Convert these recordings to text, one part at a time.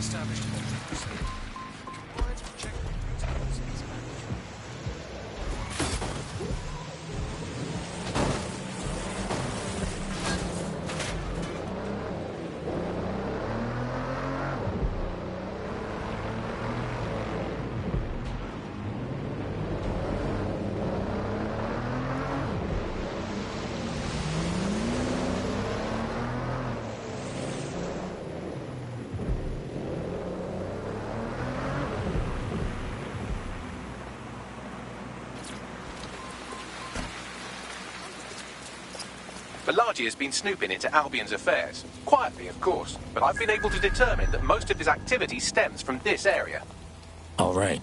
established cultural facility. Required to check the protocols of its management. Balaji has been snooping into Albion's affairs. Quietly, of course, but I've been able to determine that most of his activity stems from this area. All right.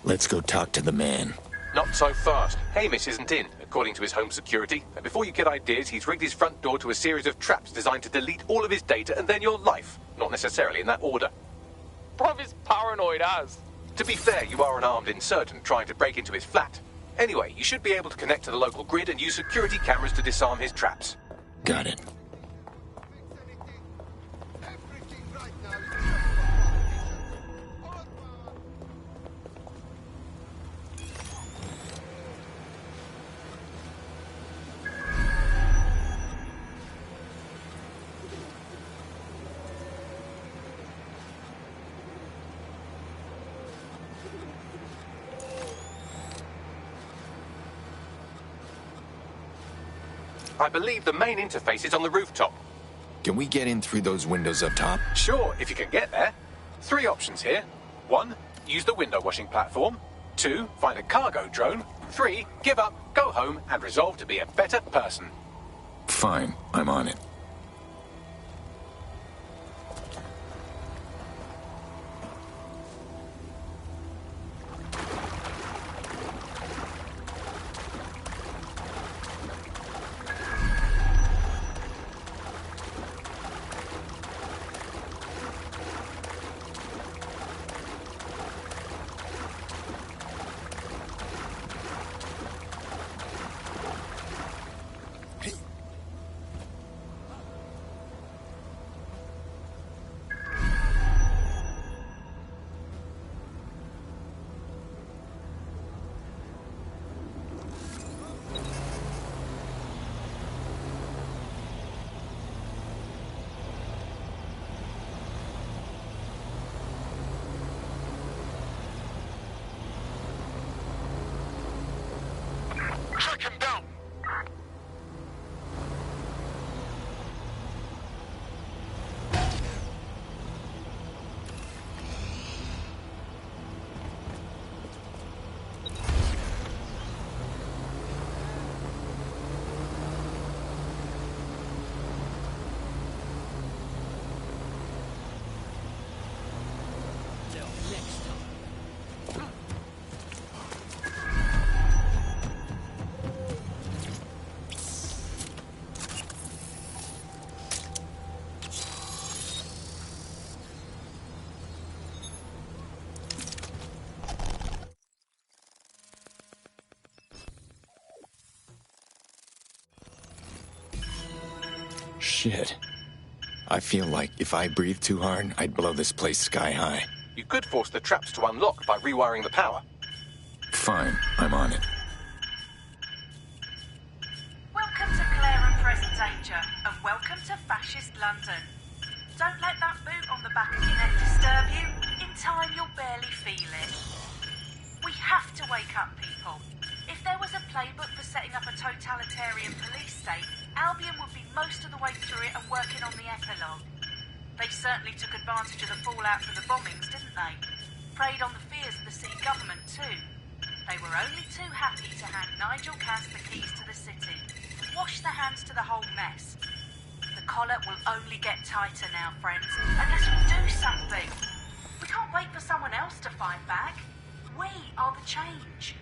Let's go talk to the man. Not so fast. Hamish isn't in, according to his home security. And before you get ideas, he's rigged his front door to a series of traps designed to delete all of his data and then your life. Not necessarily in that order. Bruv is paranoid as. To be fair, you are an armed insurgent trying to break into his flat. Anyway, you should be able to connect to the local grid and use security cameras to disarm his traps. Got it. I believe the main interface is on the rooftop. Can we get in through those windows up top? Sure, if you can get there. 3 options here. 1, use the window washing platform. 2, find a cargo drone. 3, give up, go home, and resolve to be a better person. Fine, I'm on it. Track him down! Shit. I feel like if I breathe too hard, I'd blow this place sky high. You could force the traps to unlock by rewiring the power. Fine, I'm on it. Welcome to Clare and Present Danger, and welcome to Fascist London. Don't let that boot on the back of your neck disturb you. In time, you'll barely feel it. We have to wake up, people. If there was a playbook for setting up a totalitarian police state, Albion would be most of the way through it and working on the epilogue. They certainly took advantage of the fallout from the bombings, didn't they? Preyed on the fears of the city government, too. They were only too happy to hand Nigel Cass the keys to the city. Wash their hands to the whole mess. The collar will only get tighter now, friends, unless we do something. We can't wait for someone else to fight back. We are the change.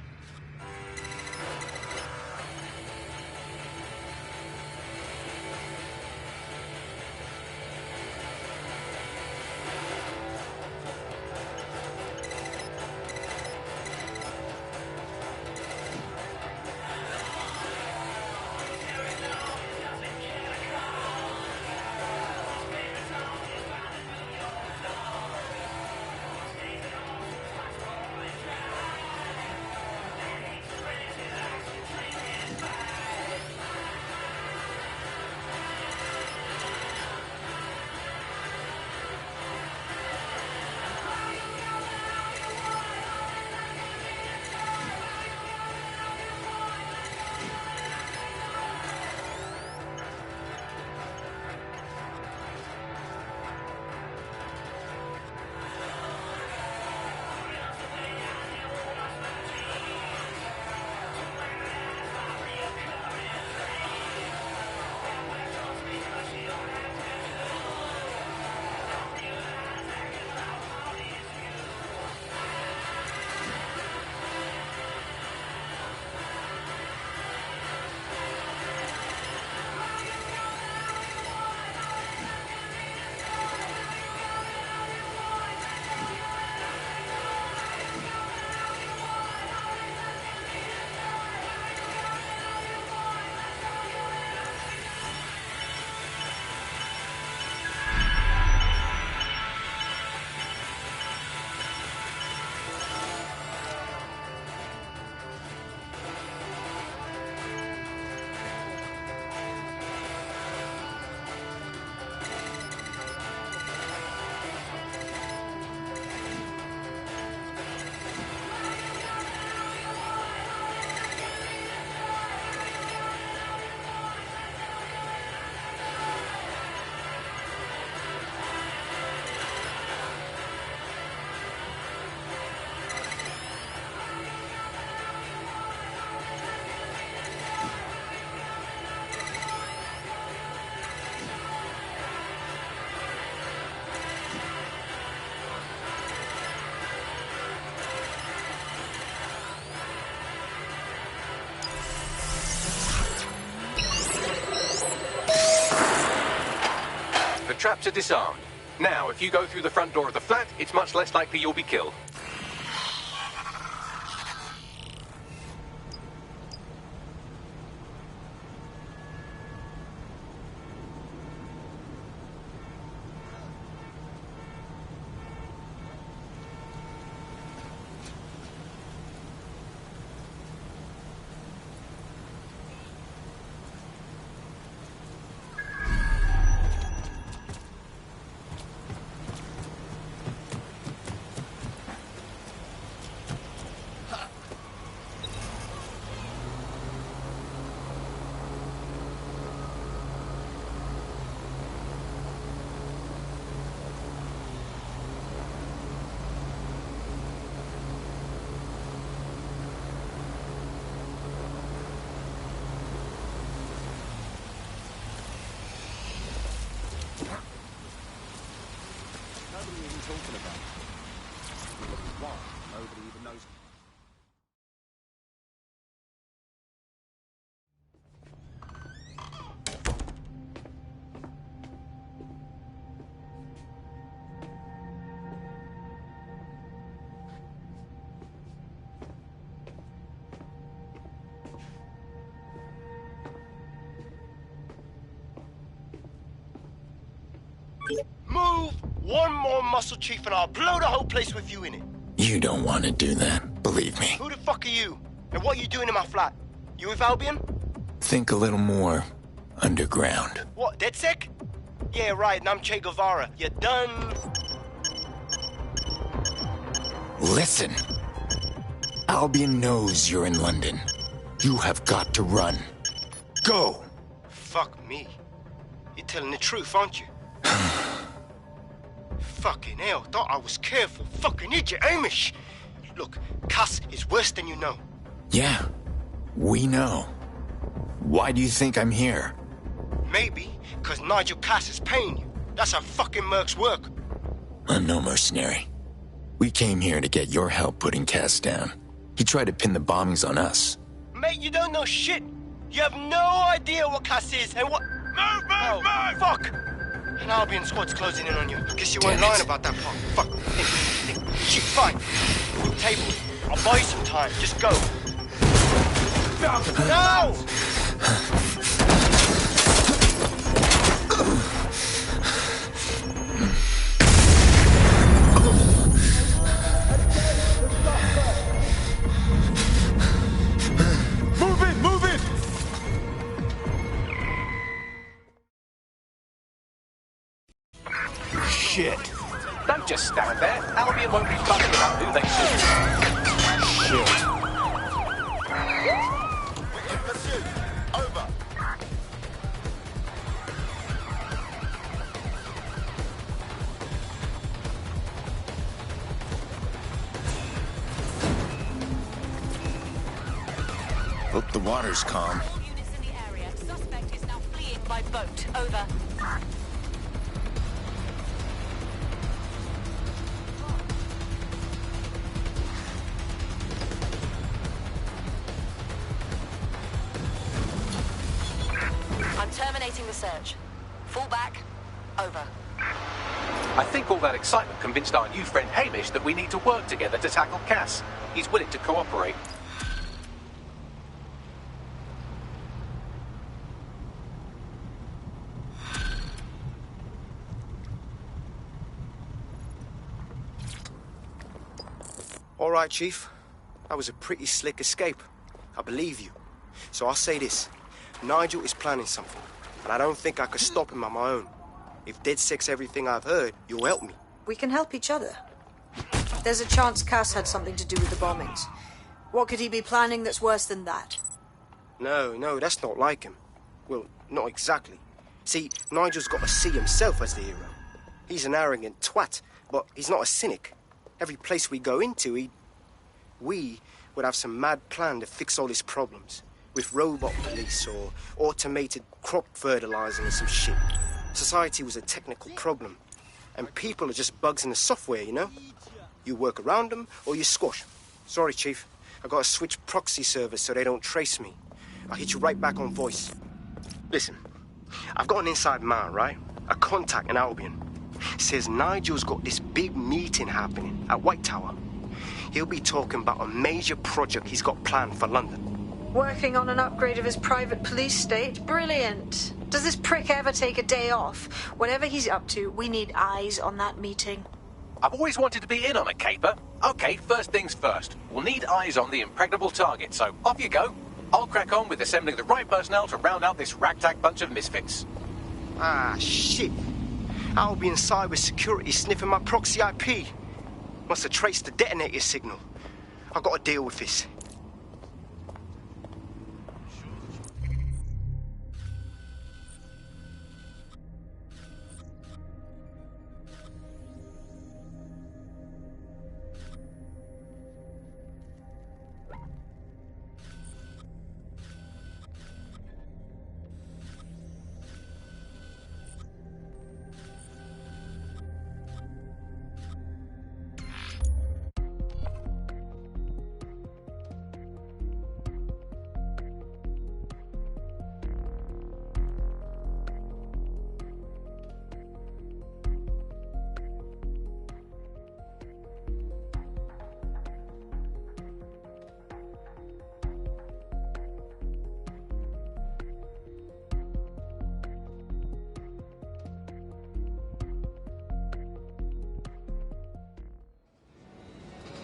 traps are disarmed. Now, if you go through the front door of the flat, it's much less likely you'll be killed. Talking about. Why? Nobody even knows. Move one more muscle, Chief, and I'll blow the whole place with you in it. You don't want to do that, believe me. Who the fuck are you? And what are you doing in my flat? You with Albion? Think a little more underground. What, DedSec? Yeah, right, and I'm Che Guevara. You done? Listen. Albion knows you're in London. You have got to run. Go! Fuck me. You're telling the truth, aren't you? Fucking hell, thought I was careful. Fucking idiot, Amish. Look, Cass is worse than you know. Yeah, we know. Why do you think I'm here? Maybe because Nigel Cass is paying you. That's how fucking mercs work. I'm no mercenary. We came here to get your help putting Cass down. He tried to pin the bombings on us. Mate, you don't know shit. You have no idea what Cass is and what... Move! Fuck! An Albion squad's closing in on you. Guess you weren't lying about that part. Fuck. Think. Shit, fine. We'll table it. I'll buy you some time. Just go. No! Shit. Don't just stand there. Albion won't be fussing about who they shoot. Shit. Pursuit. Over. Hope the water's calm. All units in the area. Suspect is now fleeing by boat. Over. I'm terminating the search. Fall back. Over. I think all that excitement convinced our new friend Hamish that we need to work together to tackle Cass. He's willing to cooperate. All right, Chief. That was a pretty slick escape. I believe you. So I'll say this. Nigel is planning something, and I don't think I could stop him on my own. If DedSec's everything I've heard, you'll help me. We can help each other. There's a chance Cass had something to do with the bombings. What could he be planning that's worse than that? No, that's not like him. Well, not exactly. See, Nigel's got to see himself as the hero. He's an arrogant twat, but he's not a cynic. Every place we go into, we would have some mad plan to fix all his problems. With robot police or automated crop fertilizing or some shit. Society was a technical problem. And people are just bugs in the software, you know? You work around them or you squash them. Sorry, Chief. I gotta switch proxy servers so they don't trace me. I'll hit you right back on voice. Listen, I've got an inside man, right? a contact in Albion. Says Nigel's got this big meeting happening at White Tower. He'll be talking about a major project he's got planned for London. Working on an upgrade of his private police state? Brilliant. Does this prick ever take a day off? Whatever he's up to, we need eyes on that meeting. I've always wanted to be in on a caper. Okay, first things first. We'll need eyes on the impregnable target, so off you go. I'll crack on with assembling the right personnel to round out this ragtag bunch of misfits. Ah, shit. Albion cyber security sniffing my proxy IP. Must have traced the detonator signal. I've got to deal with this.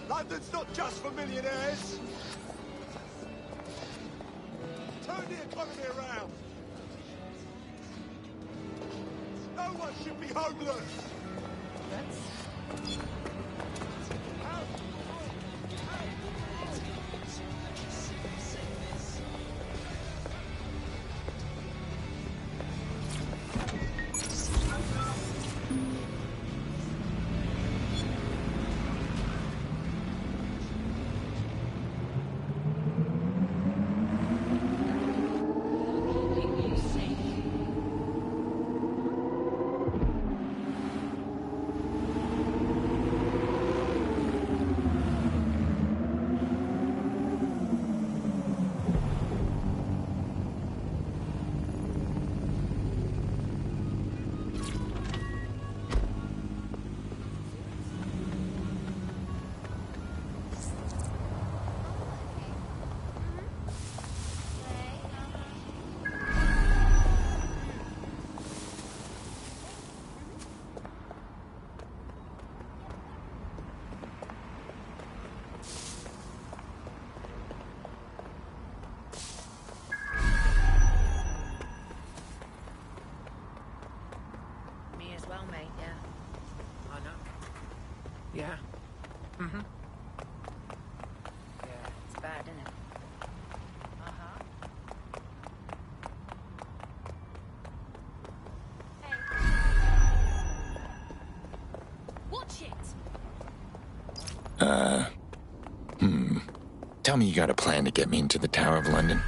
London's not just for millionaires. Turn the economy around. No one should be homeless. Yeah. Mm-hmm. Yeah, it's bad, isn't it? Uh-huh. Hey. Watch it! Tell me you got a plan to get me into the Tower of London.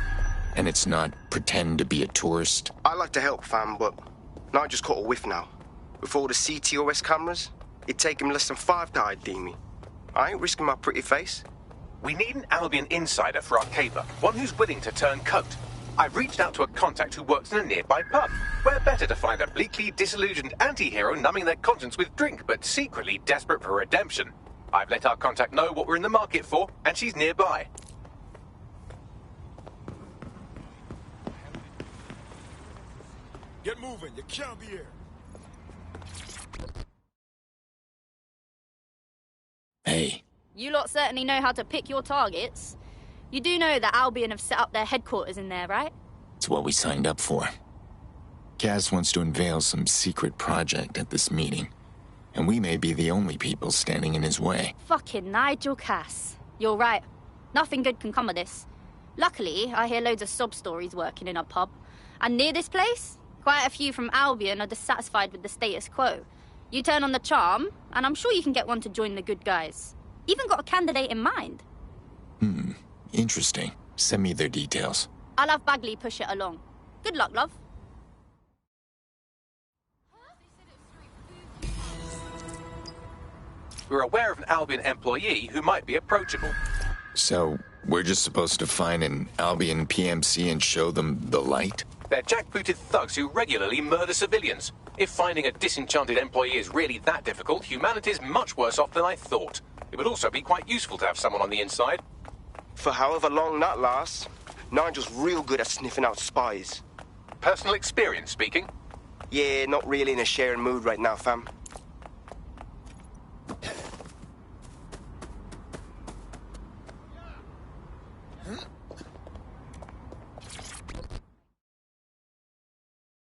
And it's not pretend to be a tourist. I'd like to help, fam, but Nigel's caught a whiff now. With all the CTOS cameras, it'd take him less than 5 to ID me. I ain't risking my pretty face. We need an Albion insider for our caper, one who's willing to turn coat. I've reached out to a contact who works in a nearby pub. Where better to find a bleakly disillusioned anti-hero numbing their conscience with drink, but secretly desperate for redemption. I've let our contact know what we're in the market for, and she's nearby. Get moving, you can't be here. Hey. You lot certainly know how to pick your targets. You do know that Albion have set up their headquarters in there, right? It's what we signed up for. Kaz wants to unveil some secret project at this meeting, and we may be the only people standing in his way. Fucking Nigel Cass. You're right. Nothing good can come of this. Luckily, I hear loads of sob stories working in a pub. And near this place, quite a few from Albion are dissatisfied with the status quo. You turn on the charm, and I'm sure you can get one to join the good guys. Even got a candidate in mind. Interesting. Send me their details. I'll have Bagley push it along. Good luck, love. We're aware of an Albion employee who might be approachable. So, we're just supposed to find an Albion PMC and show them the light? They're jackbooted thugs who regularly murder civilians. If finding a disenchanted employee is really that difficult, humanity's much worse off than I thought. It would also be quite useful to have someone on the inside. For however long that lasts, Nigel's real good at sniffing out spies. Personal experience speaking? Yeah, not really in a sharing mood right now, fam.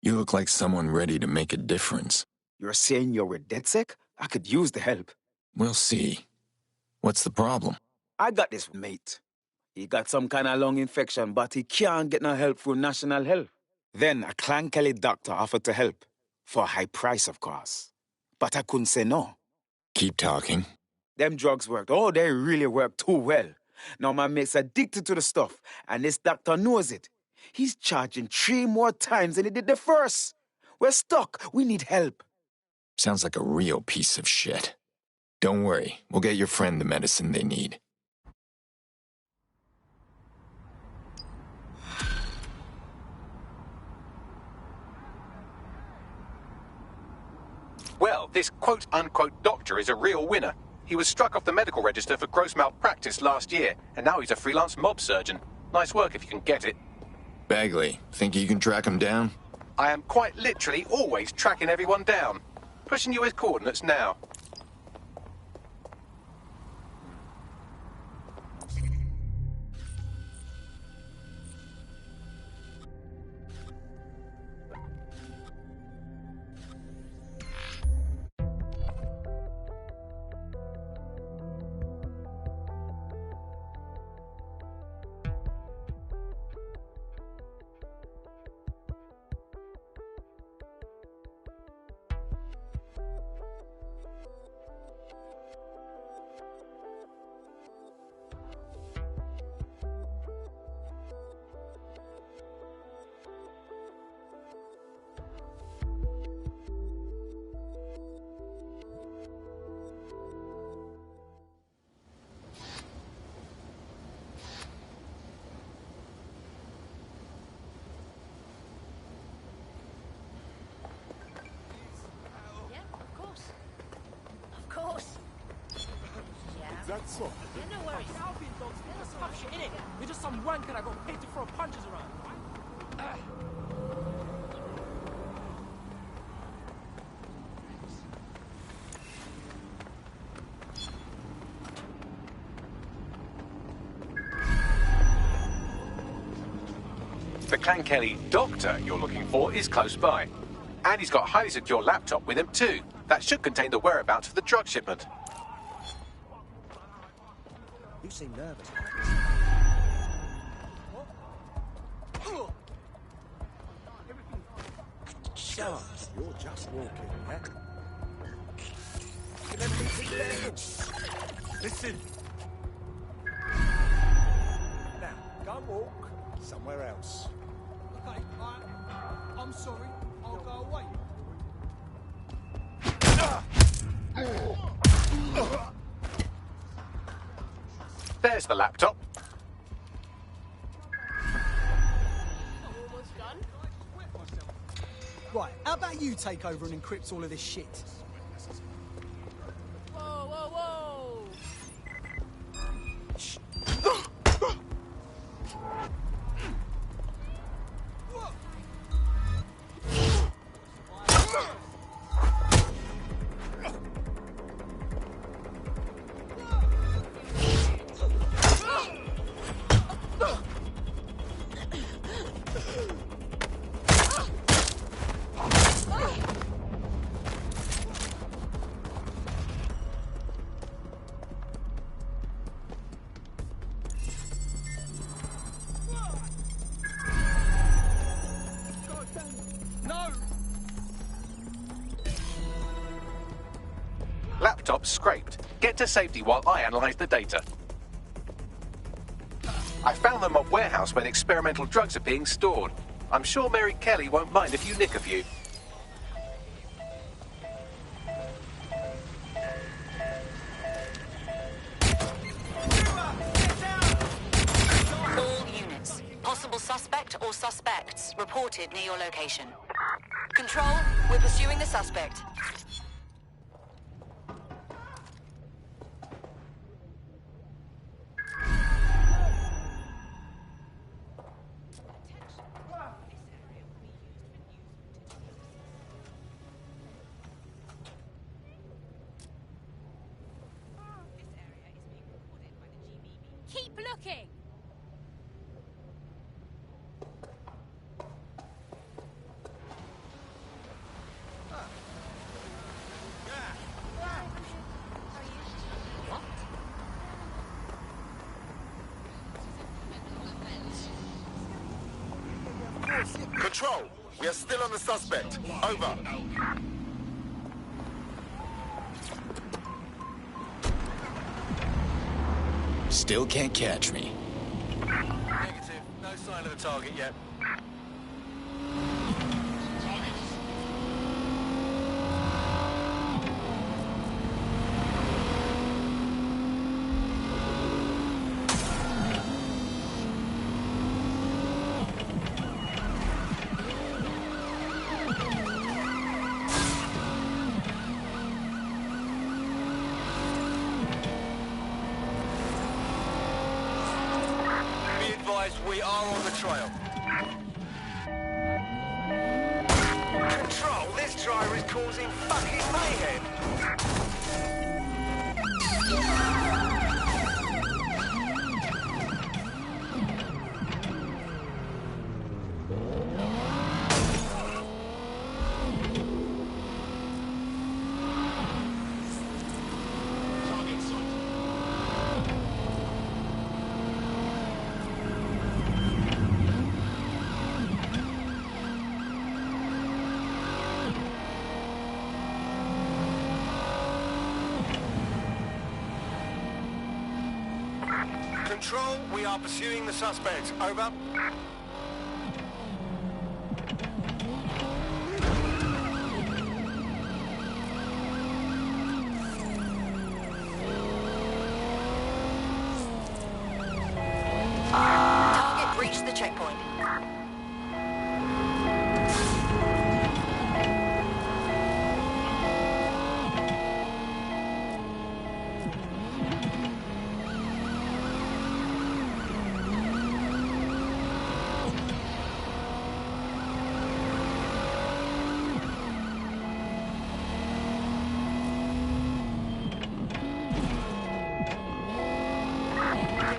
You look like someone ready to make a difference. You're saying you're with DedSec? I could use the help. We'll see. What's the problem? I got this mate. He got some kind of lung infection, but he can't get no help through National Health. Then a Clan Kelly doctor offered to help. For a high price, of course. But I couldn't say no. Keep talking. Them drugs worked. Oh, they really work too well. Now my mate's addicted to the stuff, and this doctor knows it. He's charging 3 more times than he did the first. We're stuck. We need help. Sounds like a real piece of shit. Don't worry. We'll get your friend the medicine they need. Well, this quote-unquote doctor is a real winner. He was struck off the medical register for gross malpractice last year, and now he's a freelance mob surgeon. Nice work if you can get it. Bagley, think you can track him down? I am quite literally always tracking everyone down. Pushing you his coordinates now. That's all. Yeah, no worries. Albion dogs, they're just tough shit, innit? You're just some wanker that got paid to throw punches around, right? The Clan Kelly doctor you're looking for is close by. And he's got a highly secure laptop with him too. That should contain the whereabouts of the drug shipment. You seem nervous. Shut up. You're just walking, yeah? You never need to get in. Listen. Now, go and walk somewhere else. Okay, I'm sorry. I'll go away. There's the laptop. Almost done. Right, how about you take over and encrypt all of this shit? Whoa, whoa, whoa! Laptop scraped. Get to safety while I analyze the data. I found the mob warehouse where the experimental drugs are being stored. I'm sure Mary Kelly won't mind if you nick a few. All units. Possible suspect or suspects reported sighted near your location. Control, we're pursuing the suspect. Keep looking! Control, we are still on the suspect. Over. Still can't catch me. Negative. No sign of the target yet. We are on the trail. Control, this driver is causing fucking mayhem. Control, we are pursuing the suspect. Over. Target breached the checkpoint.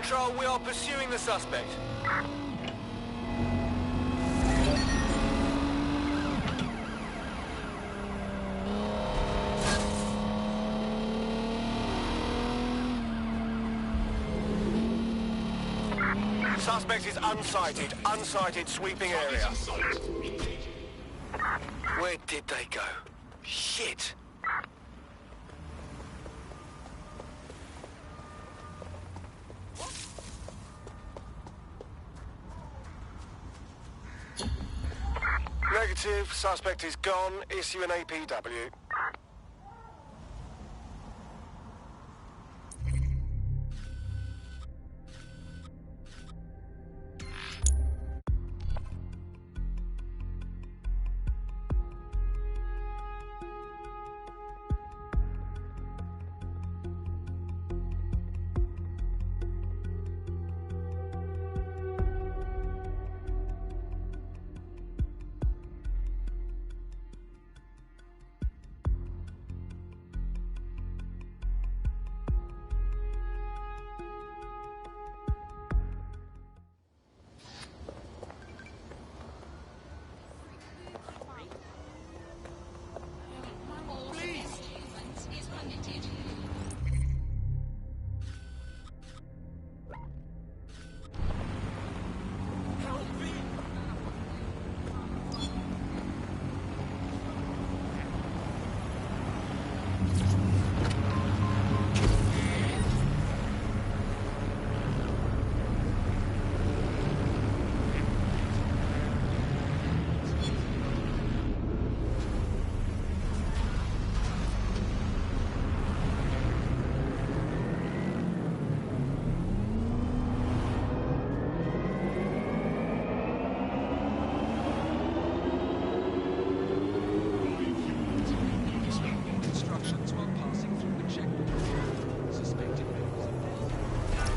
Control, we are pursuing the suspect. Suspect is unsighted. Unsighted, sweeping area. Where did they go? Shit! Negative. Suspect is gone. Issue an APW.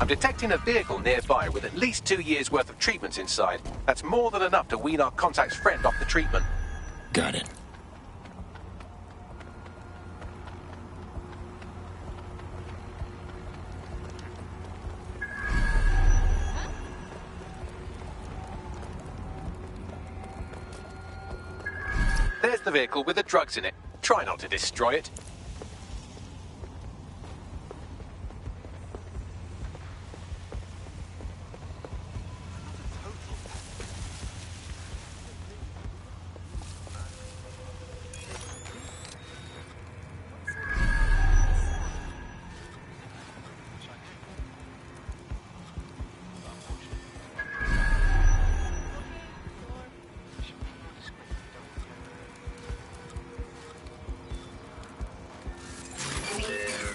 I'm detecting a vehicle nearby with at least 2 years' worth of treatments inside. That's more than enough to wean our contact's friend off the treatment. Got it. There's the vehicle with the drugs in it. Try not to destroy it.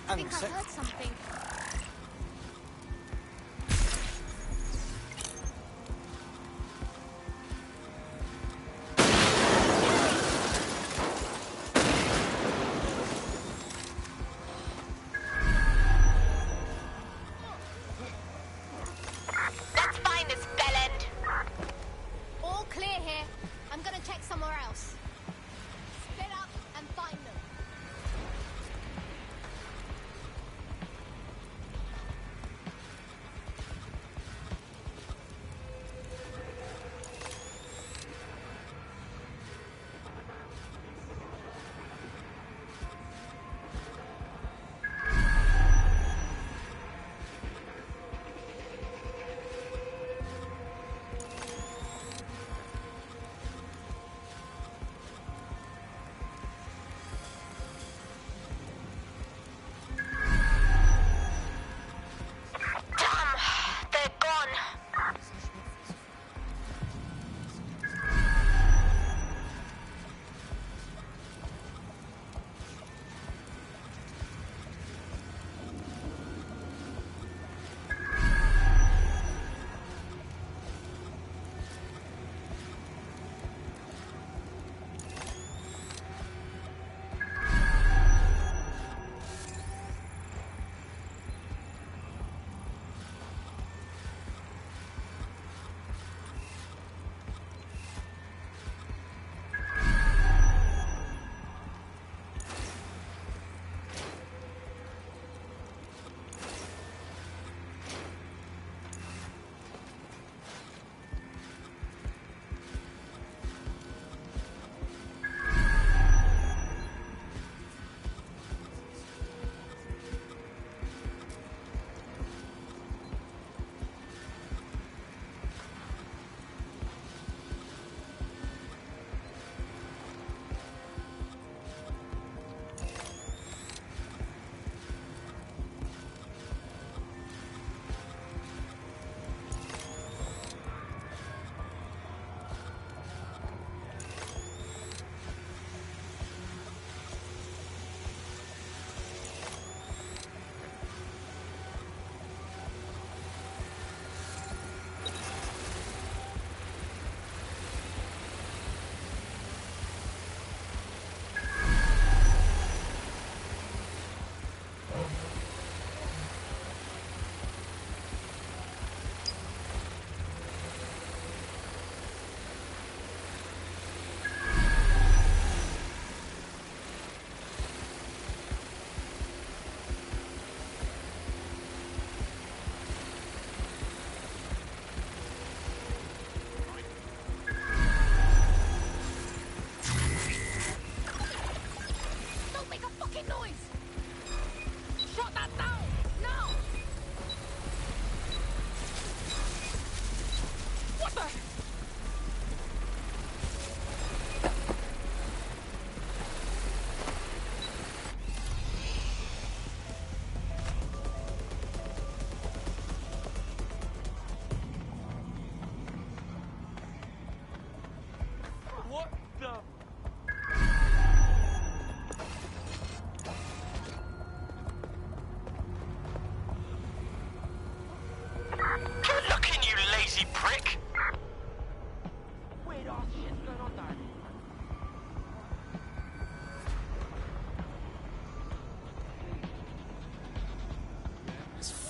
I think I heard something. Let's find this bellend. All clear here. I'm gonna check somewhere else. Split up and find them.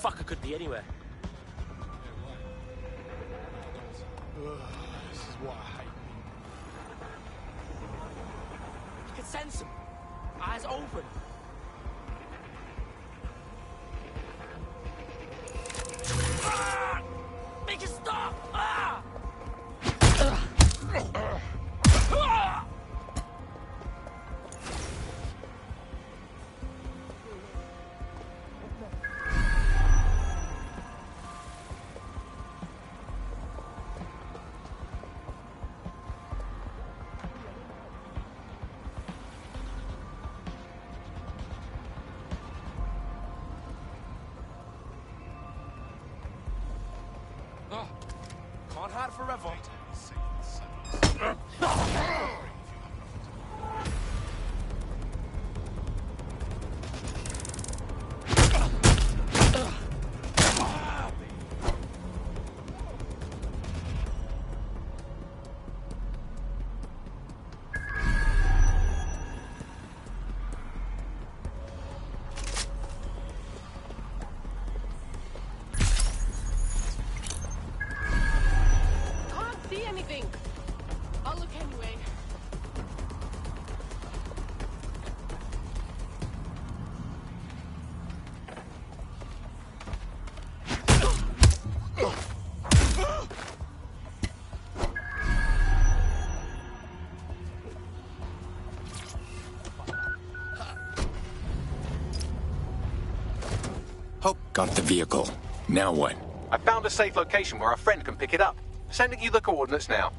Fucker could be anywhere. sense him. Eyes open. Ah! Make it stop! Ah! Ah! Can't hide forever. I'll look anyway. Hope got the vehicle. Now what? I found a safe location where a friend can pick it up. Sending you the coordinates now.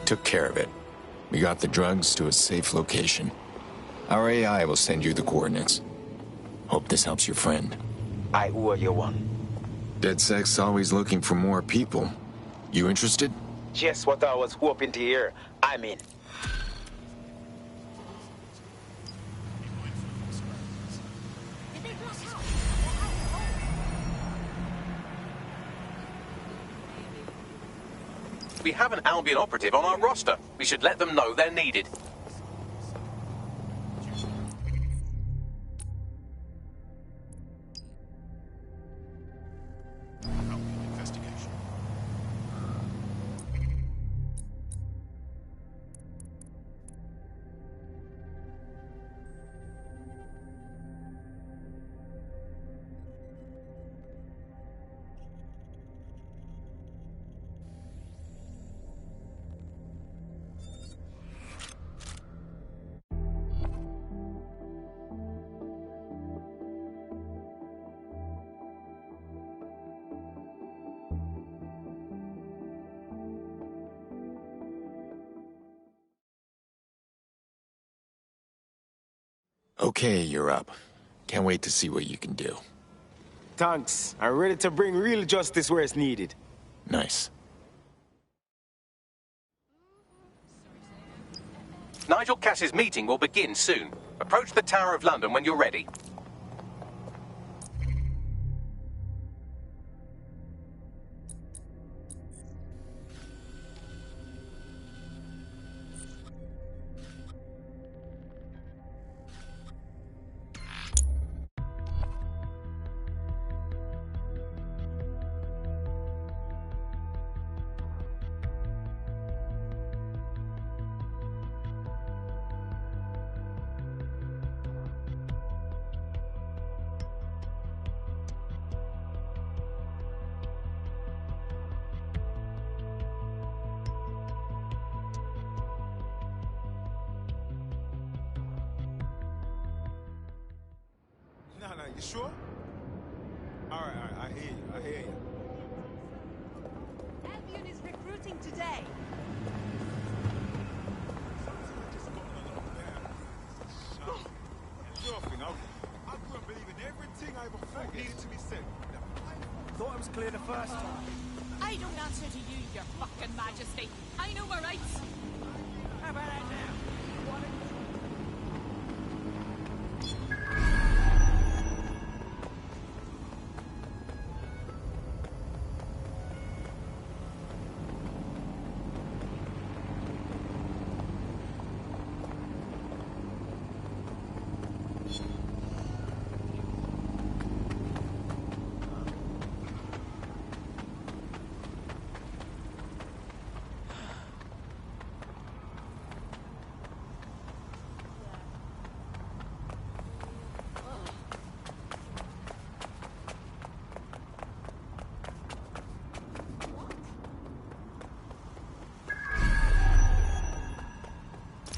Took care of it. We got the drugs to a safe location. Our AI will send you the coordinates. Hope this helps your friend. I owe you one. DedSec's always looking for more people. You interested? Just what I was hoping to hear. I'm in. we have an Albion operative on our roster. We should let them know they're needed. Okay, you're up. Can't wait to see what you can do. Thanks. I'm ready to bring real justice where it's needed. Nice. Nigel Cass's meeting will begin soon. Approach the Tower of London when you're ready. No, you sure? All right, I hear you. Albion is recruiting today. Sure thing, I couldn't believe in everything I ever thought needed to be said. Thought it was clear the first time. I don't answer to you, your fucking majesty. I know my rights. How about that now?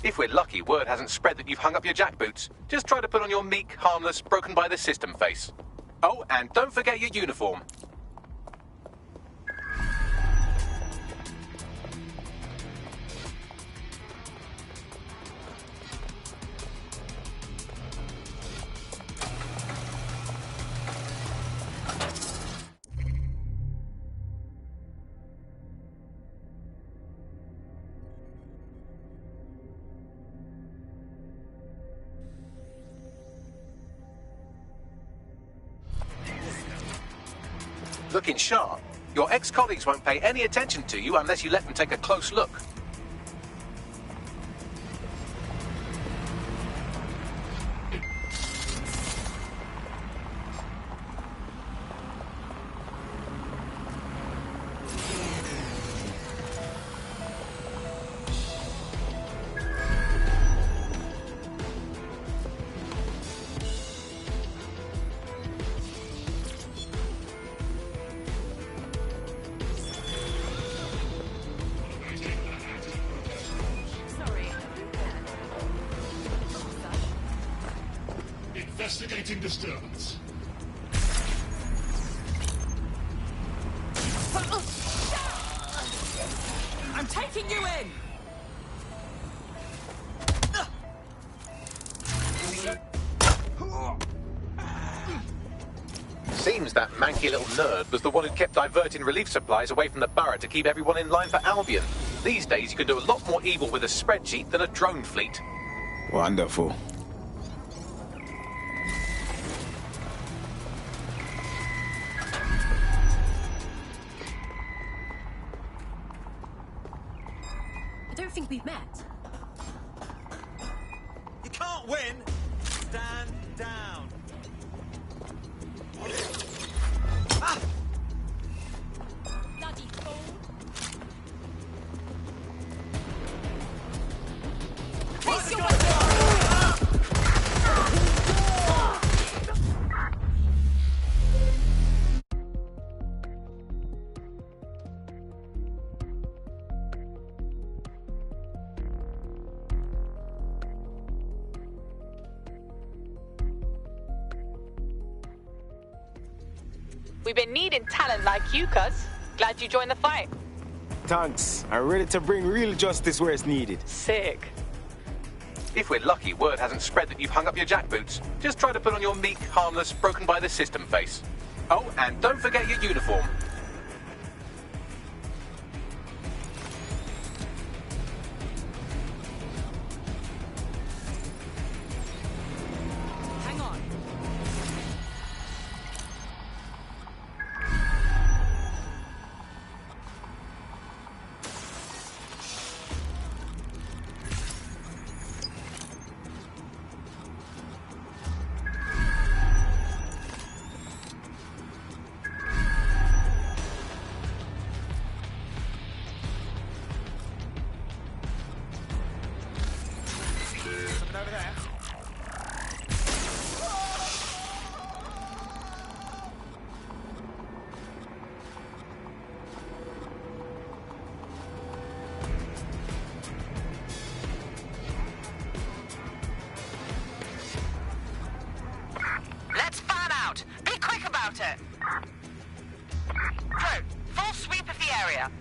If we're lucky, word hasn't spread that you've hung up your jackboots. Just try to put on your meek, harmless, broken by the system face. Oh, and don't forget your uniform. Looking sharp. Your ex-colleagues won't pay any attention to you unless you let them take a close look. Investigating disturbance. I'm taking you in! Seems that manky little nerd was the one who kept diverting relief supplies away from the borough to keep everyone in line for Albion. These days you can do a lot more evil with a spreadsheet than a drone fleet. Wonderful. think we've met? You can't win! Stand down. Ah! Bloody fool! Place your We've been needing talent like you, cuz. Glad you joined the fight. Thanks. I'm ready to bring real justice where it's needed. Sick. If we're lucky, word hasn't spread that you've hung up your jackboots. Just try to put on your meek, harmless, broken by the system face. Oh, and don't forget your uniform. Hang on. Something over there. Let's fan out. Be quick about it. Crew, full sweep of the area.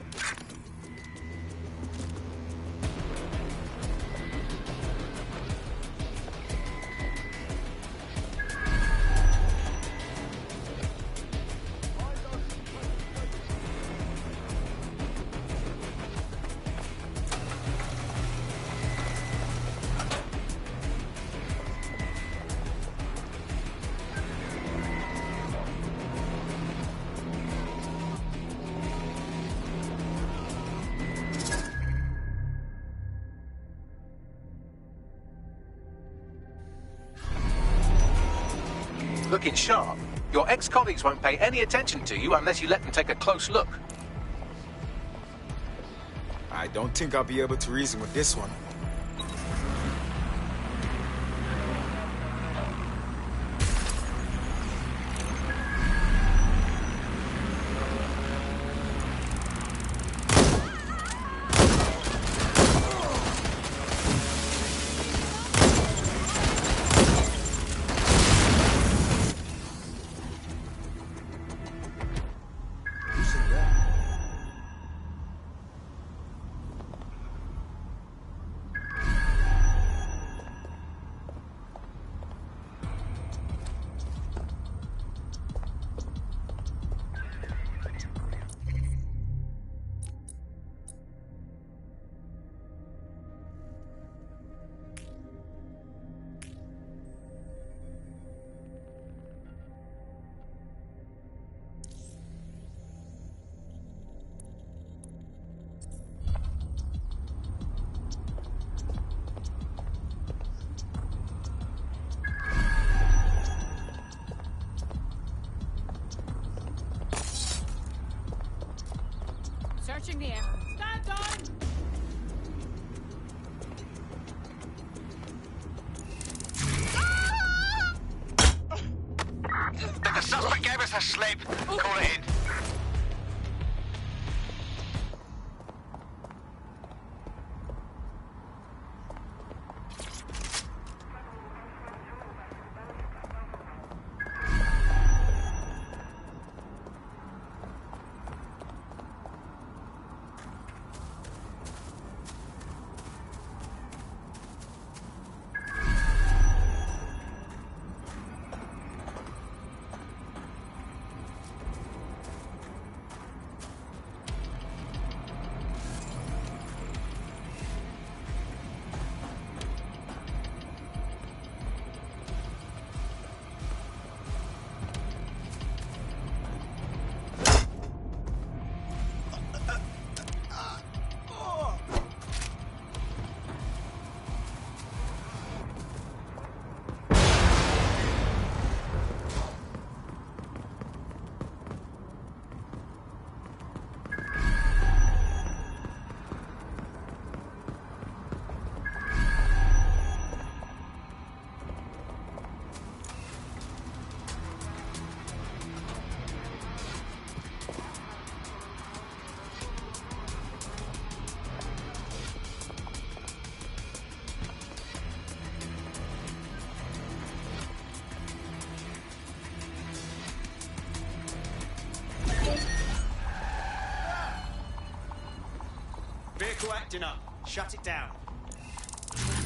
Looking sharp. Your ex-colleagues won't pay any attention to you unless you let them take a close look. I don't think I'll be able to reason with this one. Searching the air. Stand on! The suspect gave us a slip. Call it in. Vehicle acting up. Shut it down.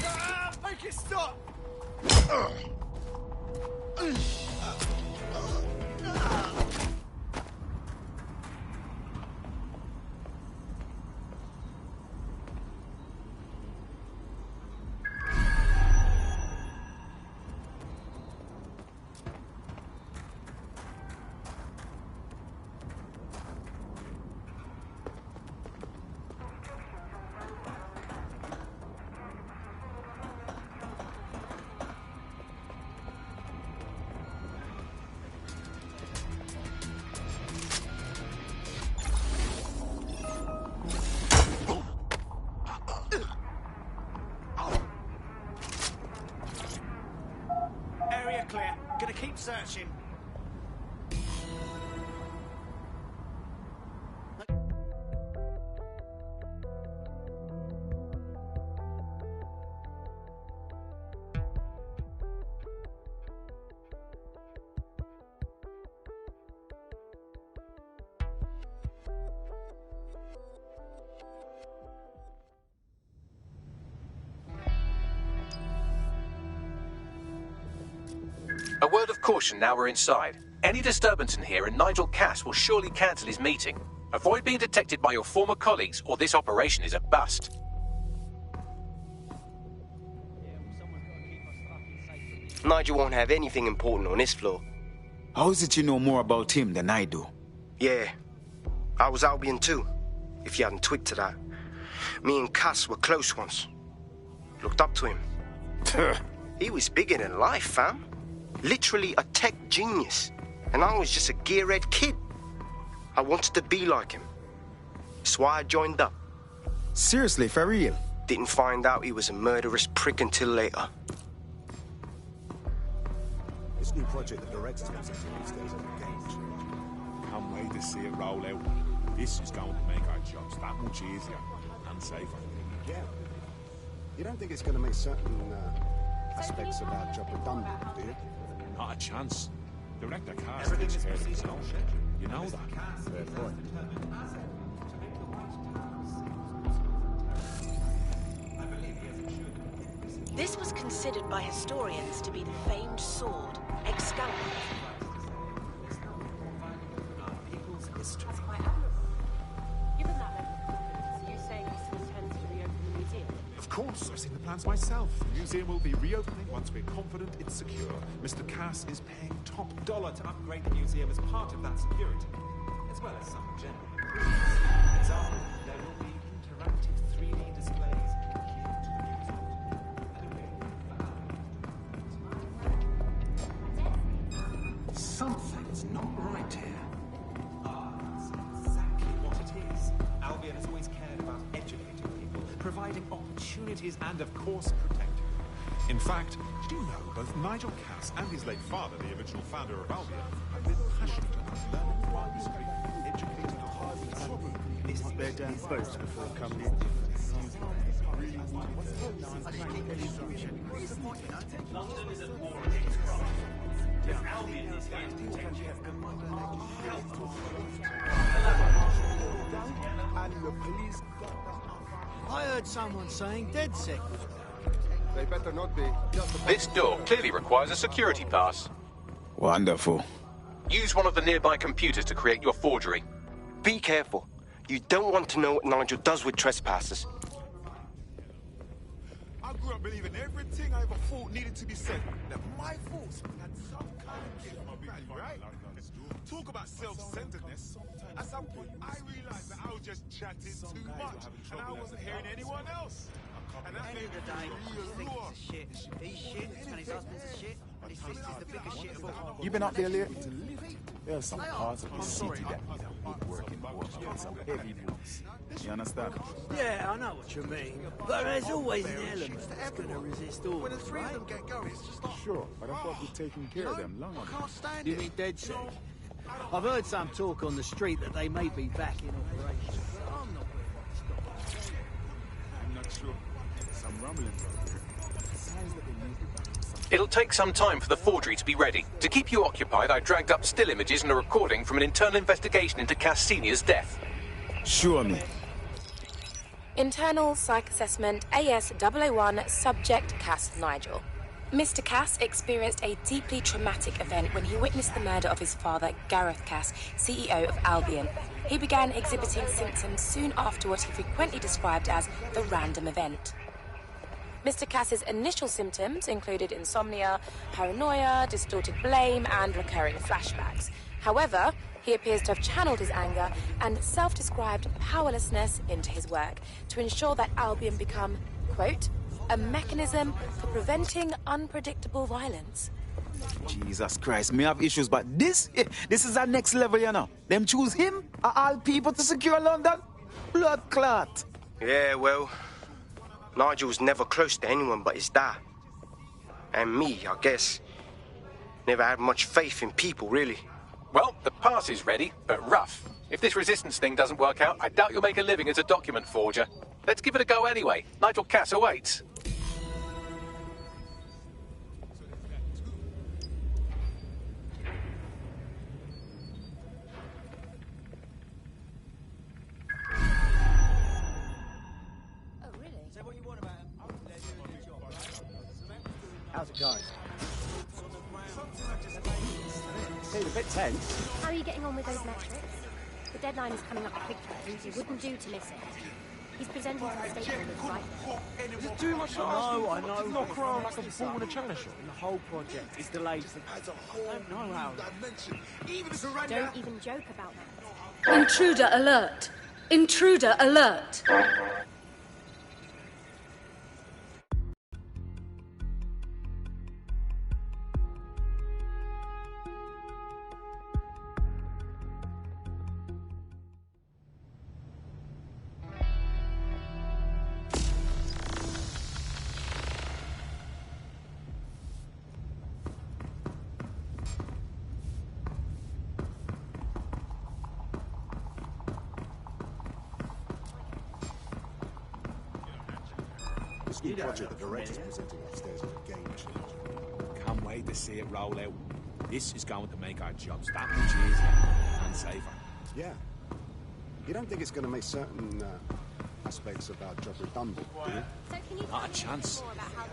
Ah, make it stop! Area clear. Gonna keep searching. A word of caution now we're inside. Any disturbance in here and Nigel Cass will surely cancel his meeting. Avoid being detected by your former colleagues or this operation is a bust. Nigel won't have anything important on this floor. How is it you know more about him than I do? Yeah, I was Albion too, if you hadn't twigged to that. Me and Cass were close once. Looked up to him. He was bigger than life, fam. Literally a tech genius. And I was just a gearhead kid. I wanted to be like him. That's why I joined up. Seriously, for real? Didn't find out he was a murderous prick until later. This new project the director's got into these days is a game changer. Can't wait to see it roll out. This is going to make our jobs that much easier and safer. Yeah. You don't think it's going to make certain aspects of our job redundant, do you? Not a chance. Director Cass takes care of his own. You know that. Fair point. This was considered by historians to be the famed sword, Excalibur. People's history. Given that level of confidence, are you saying this intends to reopen the museum? Of course, I've seen the plans myself. The museum will be reopening once we're confident it's secure. Mr. Cass is paying top dollar to upgrade the museum as part of that security, as well as some general improvements. For example, there will be interactive 3D displays geared to the museum. Something's not right here. That's exactly what it is. Albion has always cared about educating people, providing opportunities and, of course, protecting them. In fact, do you know both Nigel Cass and his late father, the original founder of Albion, have been passionate about learning about history, educating our hearts and children. It's their damn boats before coming in. London is at war against crime. If Albion is here to protect you, I heard someone saying DedSec was They better not be. This door clearly requires a security pass. Wonderful. Use one of the nearby computers to create your forgery. Be careful. You don't want to know what Nigel does with trespassers. I grew up believing everything I ever thought needed to be said. That my thoughts had some kind of gift of value, right? Talk about self-centeredness. At some point, I realized that I was just chatting too much, and I wasn't hearing anyone else. And that made the day, he thinks it's a shit. He's shit, and his husband's a shit, and his sister's the biggest shit of all. You been up there lately? There are some parts of the city that need a good working woman, some heavy boots. You understand? Yeah, I know what you mean. But there's always an element that's going to resist all, When the three of them get going, it's just like... Sure, but I thought we'd taken care of them long ago. You mean DedSec? I've heard some talk on the street that they may be back in operation. I'm not ready to stop. I'm not sure. Some rumblings out there. Signs that they may be back in some... It'll take some time for the forgery to be ready. To keep you occupied, I dragged up still images and a recording from an internal investigation into Cass Sr.'s death. Sure me. Internal Psych Assessment AS001 Subject Cass Nigel. Mr. Cass experienced a deeply traumatic event when he witnessed the murder of his father, Gareth Cass, CEO of Albion. He began exhibiting symptoms soon after what he frequently described as the random event. Mr. Cass's initial symptoms included insomnia, paranoia, distorted blame, and recurring flashbacks. However, he appears to have channeled his anger and self-described powerlessness into his work to ensure that Albion become, quote, a mechanism for preventing unpredictable violence. Jesus Christ, me have issues, but this is our next level, you know. Them choose him, of all people, to secure London? Blood clot. Yeah, well, Nigel's never close to anyone but his dad. And me, I guess. Never had much faith in people, really. Well, the pass is ready, but rough. If this resistance thing doesn't work out, I doubt you'll make a living as a document forger. Let's give it a go anyway. Nigel Cass awaits. How's it going? Seems a bit tense. How are you getting on with those metrics? The deadline is coming up quickly. It wouldn't do to miss it. He's presenting to the stakeholders right now. Is it too much to ask? I know. Knock around like a ball in a china shop. And the whole project is delayed. I don't know how. Don't even joke about that. Intruder alert! Intruder alert! This new project the director's presenting upstairs is a game changer. Can't wait to see it roll out. This is going to make our jobs that much easier and safer. Yeah. You don't think it's going to make certain aspects of our job redundant, do you? Not a chance.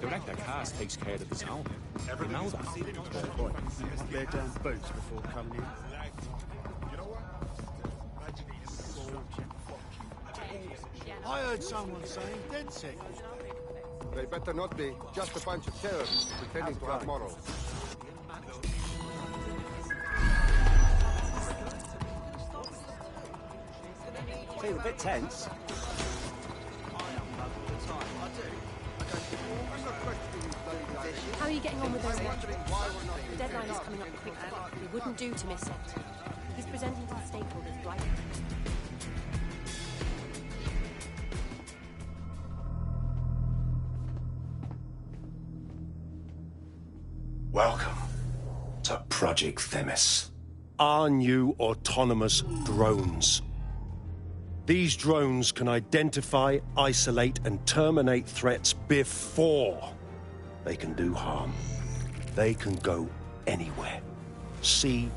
Director Cass takes care of his own. You know that. Fair point. Lay down boots before coming in. I heard someone saying dead sick. They better not be. Just a bunch of terrorists pretending to have morals. Seems a bit tense. How are you getting on with those metrics? The deadline is coming up quickly. It wouldn't do to miss it. He's presenting to the stakeholders right now. Welcome to Project Themis. Our new autonomous drones. These drones can identify, isolate, and terminate threats before they can do harm. They can go anywhere, see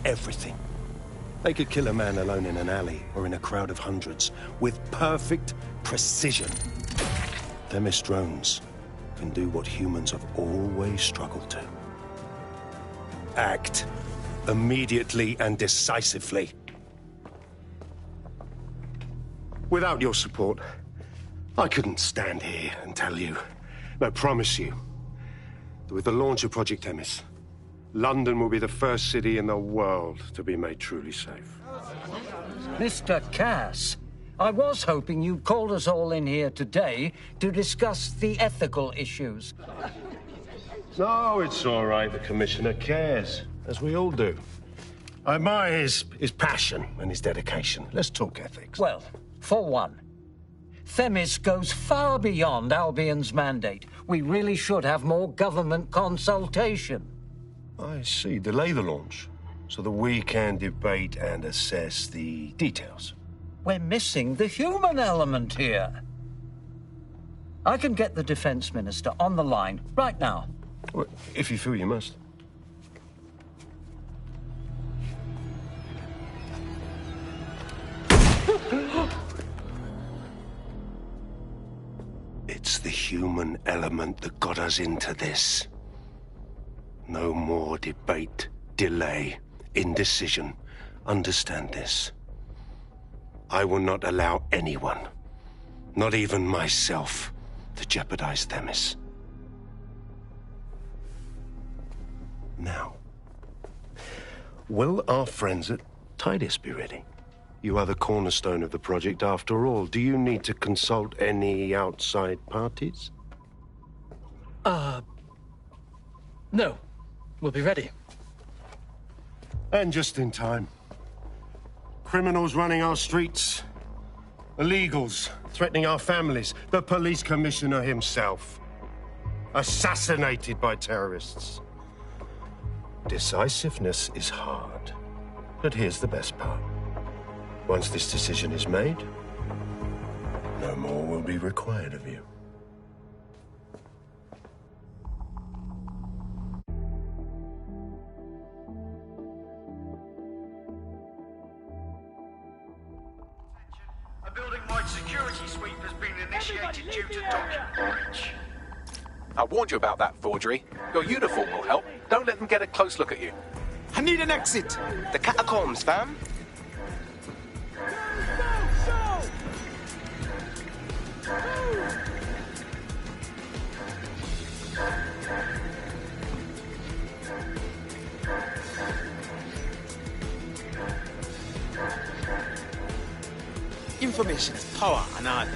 everything. They could kill a man alone in an alley or in a crowd of hundreds with perfect precision. Themis drones can do what humans have always struggled to. Act immediately and decisively. Without your support, I couldn't stand here and tell you, I promise you, that with the launch of Project Themis, London will be the first city in the world to be made truly safe. Mr. Cass, I was hoping you'd called us all in here today to discuss the ethical issues. No, it's all right. The Commissioner cares, as we all do. I admire his passion and his dedication. Let's talk ethics. Well, for one, Themis goes far beyond Albion's mandate. We really should have more government consultation. I see. Delay the launch so that we can debate and assess the details. We're missing the human element here. I can get the Defense Minister on the line right now. Well, if you feel you must. the human element that got us into this. No more debate, delay, indecision. Understand this. I will not allow anyone, not even myself, to jeopardize Themis. Now, will our friends at Tidus be ready? You are the cornerstone of the project after all. Do you need to consult any outside parties? No. We'll be ready. And just in time. Criminals running our streets. Illegals threatening our families. The police commissioner himself. Assassinated by terrorists. Decisiveness is hard. But here's the best part. Once this decision is made, no more will be required of you. A building-wide security sweep has been initiated due to document breach. I warned you about that forgery. Your uniform will help. Don't let them get a close look at you. I need an exit. The catacombs, fam. Information is power and art.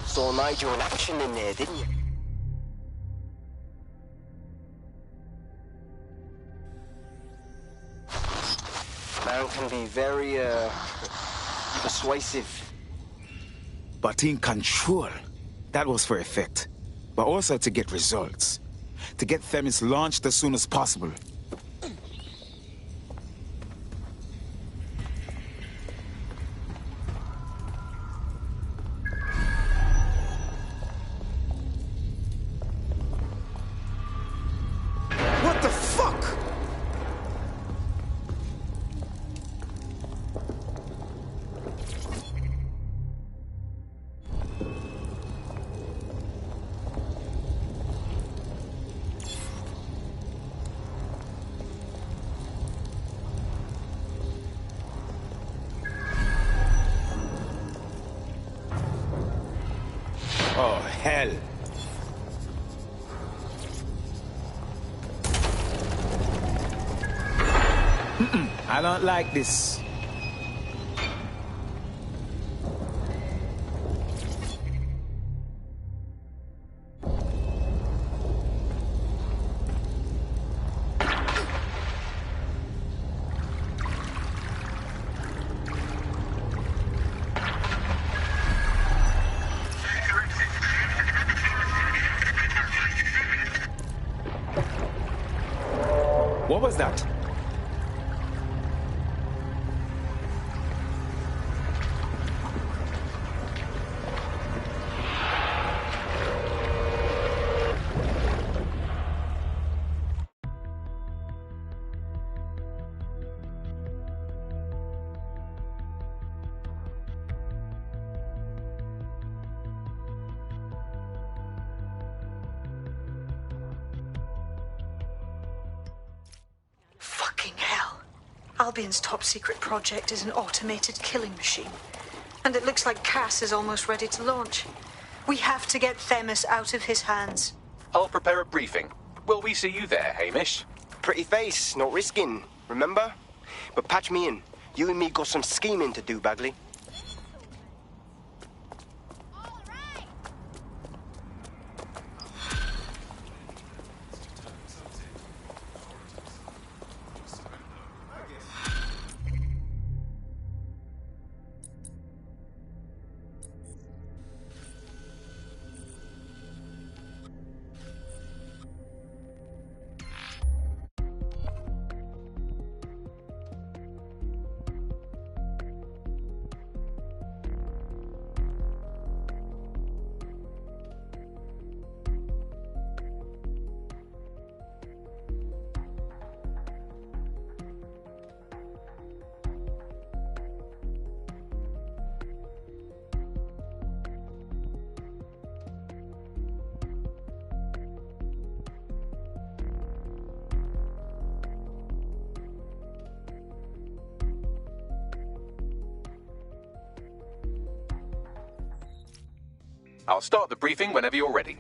Saw Nigel in action in there, didn't you? Man can be very, persuasive. But in control. That was for effect. But also to get results. To get Themis launched as soon as possible. What the fuck? Oh, hell. I don't like this. What was that? Albion's top secret project is an automated killing machine. And it looks like Cass is almost ready to launch. We have to get Themis out of his hands. I'll prepare a briefing. Will we see you there, Hamish? Pretty face, not risking, remember? But patch me in. You and me got some scheming to do, Bagley. I'll start the briefing whenever you're ready.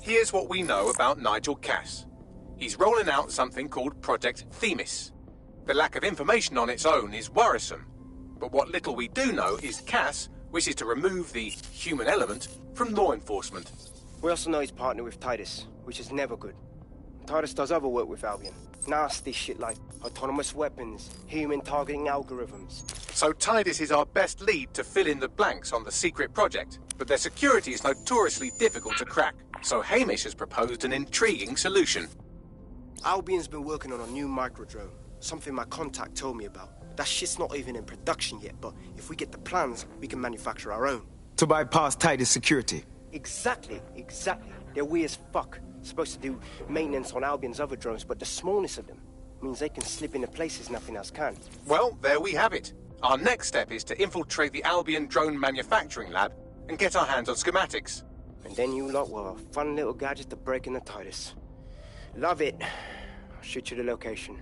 Here's what we know about Nigel Cass. He's rolling out something called Project Themis. The lack of information on its own is worrisome, but what little we do know is Cass wishes to remove the human element from law enforcement. We also know he's partnered with Titus, which is never good. Titus does other work with Albion. Nasty shit like autonomous weapons, human targeting algorithms. So Titus is our best lead to fill in the blanks on the secret project, but their security is notoriously difficult to crack. So Hamish has proposed an intriguing solution. Albion's been working on a new microdrone, something my contact told me about. That shit's not even in production yet, but if we get the plans, we can manufacture our own. To bypass Titus security. Exactly. They're weird as fuck. Supposed to do maintenance on Albion's other drones, but the smallness of them means they can slip into places nothing else can. Well, there we have it. Our next step is to infiltrate the Albion drone manufacturing lab and get our hands on schematics. And then you lot will have a fun little gadget to break in the Titus. Love it. I'll shoot you the location.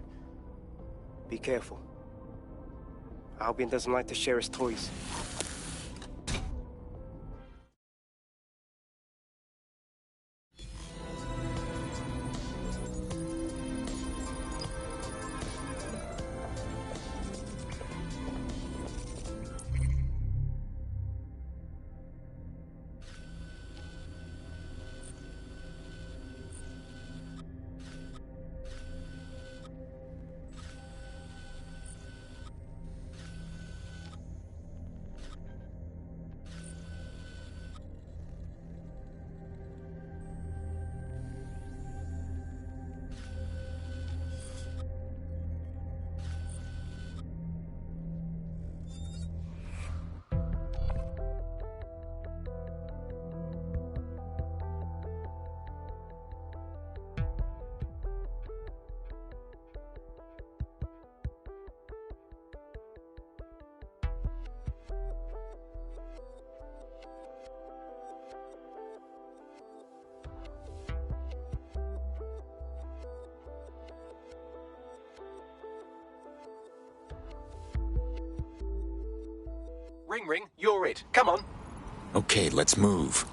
Be careful. Albion doesn't like to share his toys. Ring, you're it. Come on. Okay, let's move.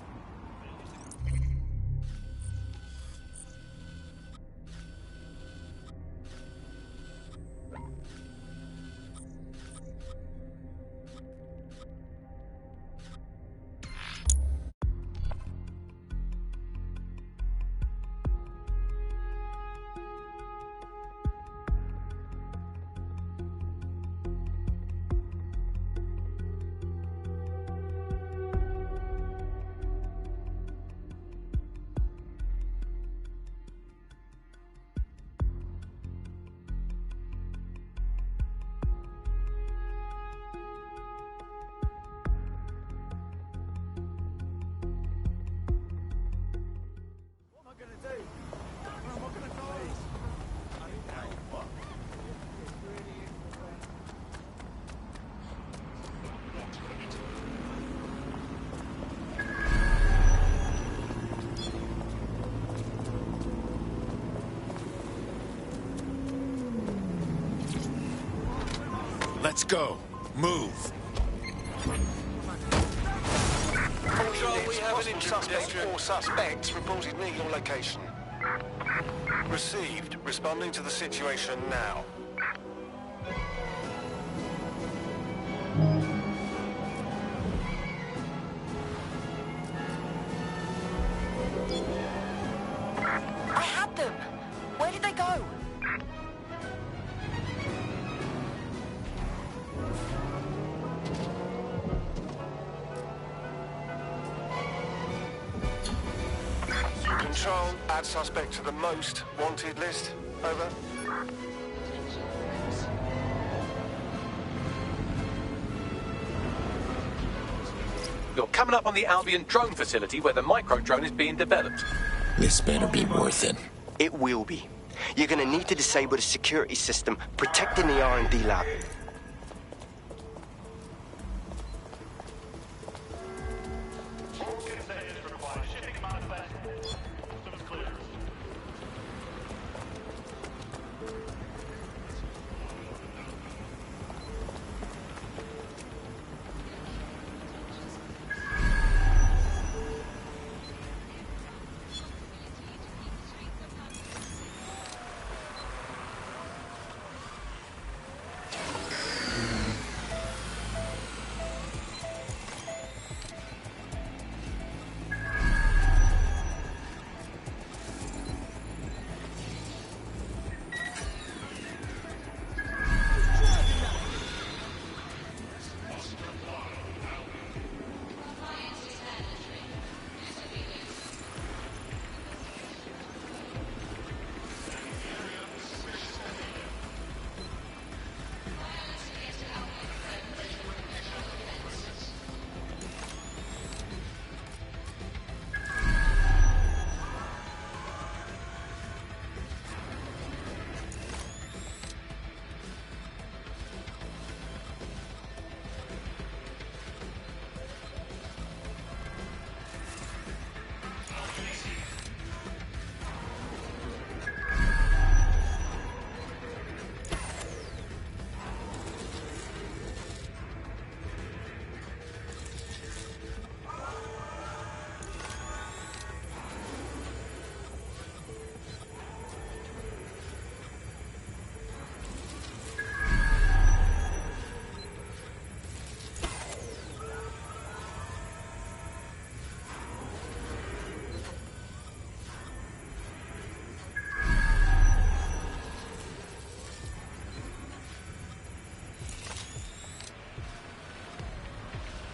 Let's go. Move. Control, we have an suspect or suspects reported near your location. Received. Responding to the situation now. I had them. Where did they go? Control, add suspect to the most wanted list. Over. You're coming up on the Albion drone facility where the micro-drone is being developed. This better be worth it. It will be. You're gonna need to disable the security system protecting the R&D lab.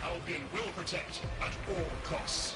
Albion will protect at all costs.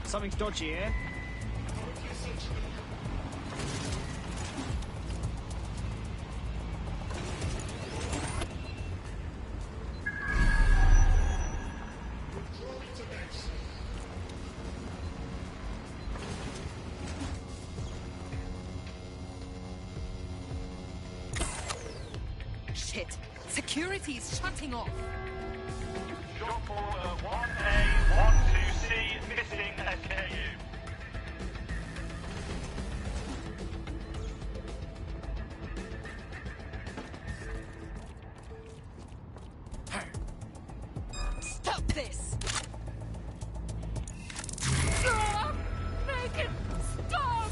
Something's dodgy here. Shit! Security's shutting off! Shop order 1A12C missing SKU. this! Make it stop!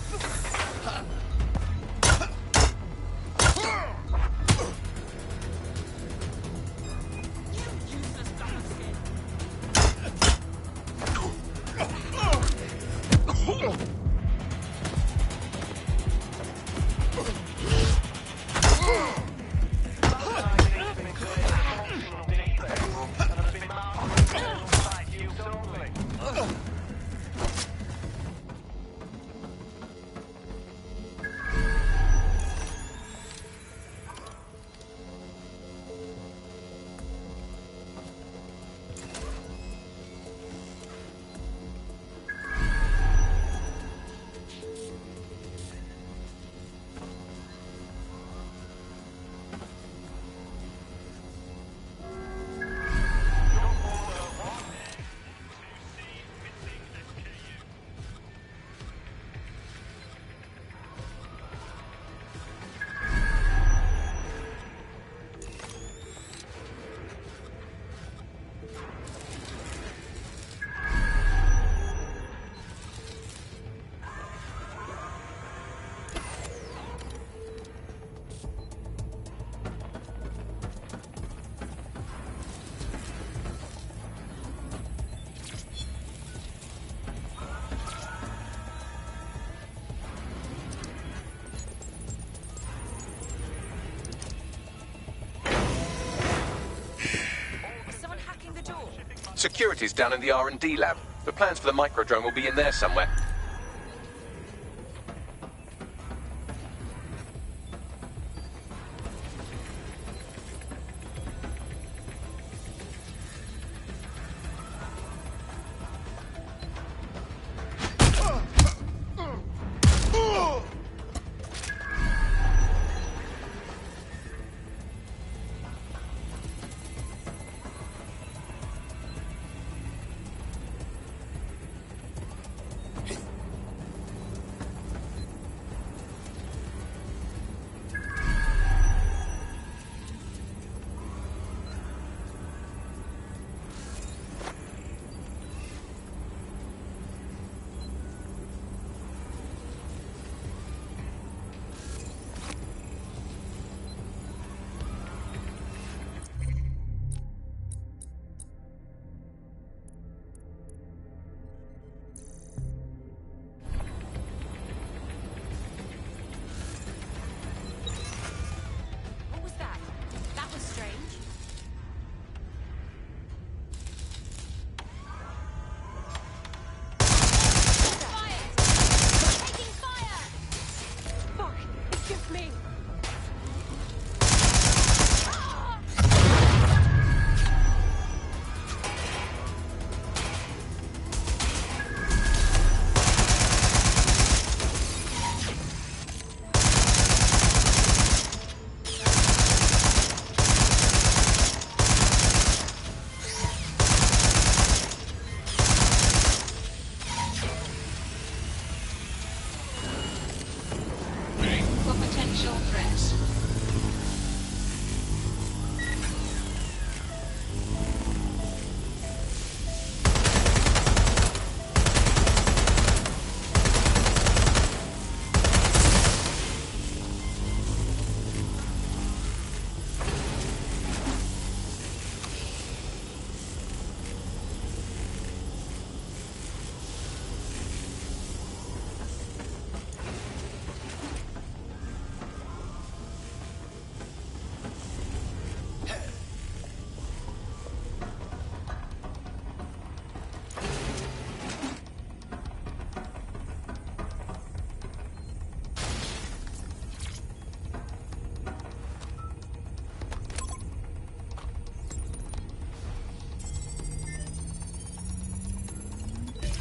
Security's down in the R&D lab. The plans for the microdrone will be in there somewhere.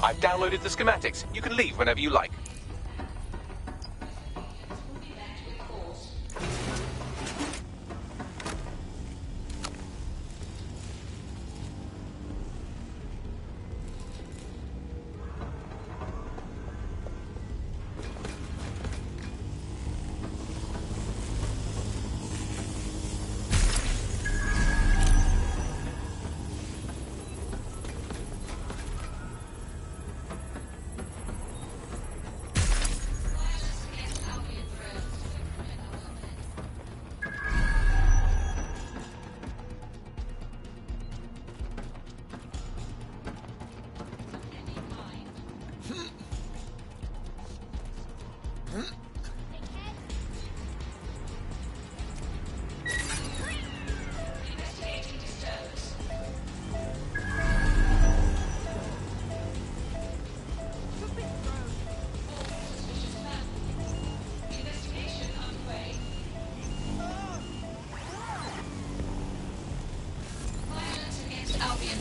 I've downloaded the schematics. You can leave whenever you like.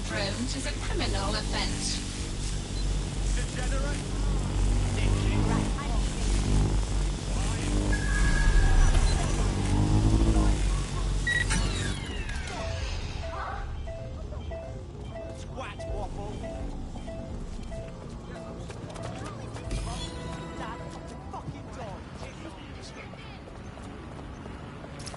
drones is a criminal offense.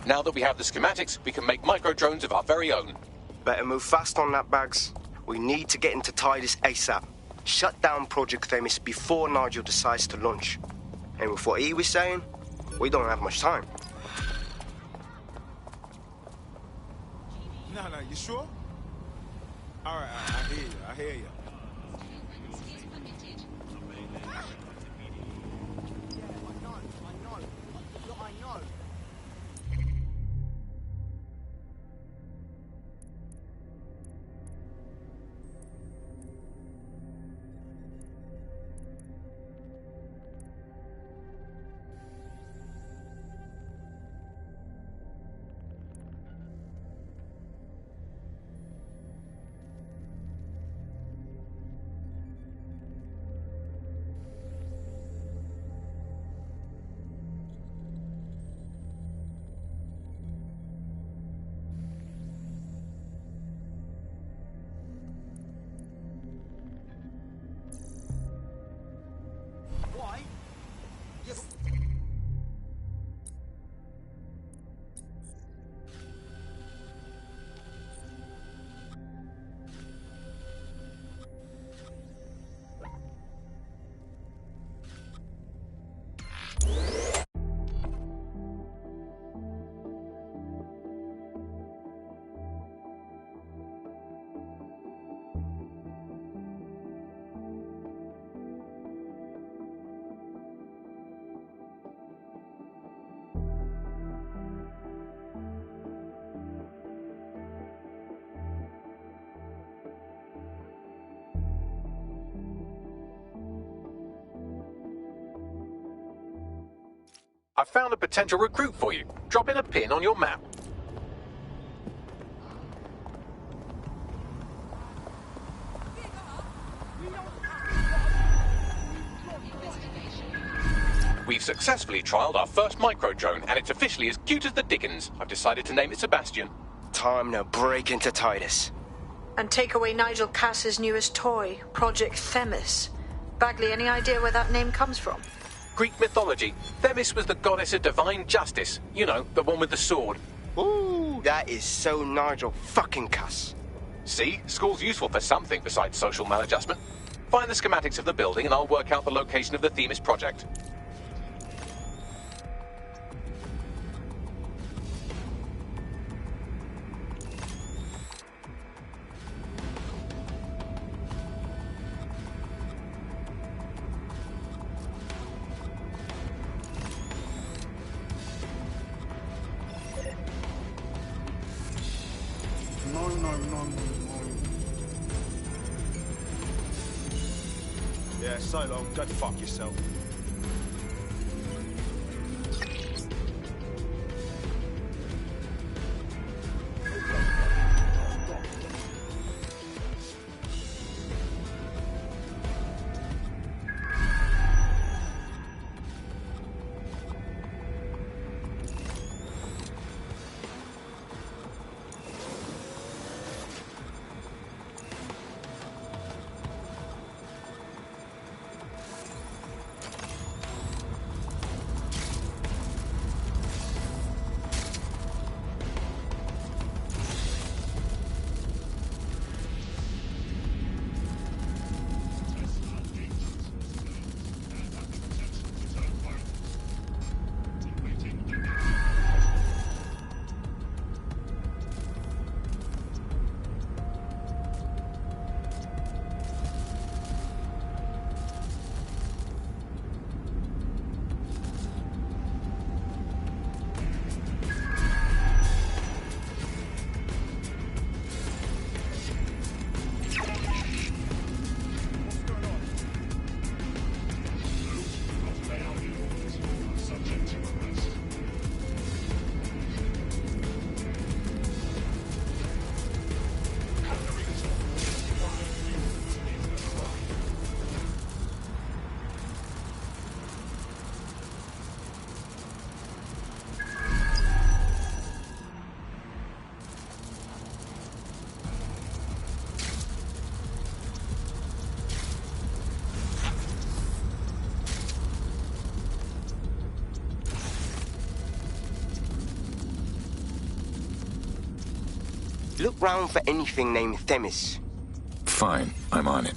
Now that we have the schematics, we can make micro-drones of our very own. Better move fast on that, Bags. We need to get into Titus ASAP. Shut down Project Themis before Nigel decides to launch. And with what he was saying, we don't have much time. No, you sure? All right, I hear you. I've found a potential recruit for you. Drop in a pin on your map. We've successfully trialled our first micro-drone, and it's officially as cute as the dickens. I've decided to name it Sebastian. Time to break into Titus. And take away Nigel Cass's newest toy, Project Themis. Bagley, any idea where that name comes from? Greek mythology. Themis was the goddess of divine justice. You know, the one with the sword. Ooh, that is so Nigel fucking Cass. See? School's useful for something besides social maladjustment. Find the schematics of the building and I'll work out the location of the Themis project. Yeah, so long. Go fuck yourself. Look round for anything named Themis. Fine, I'm on it.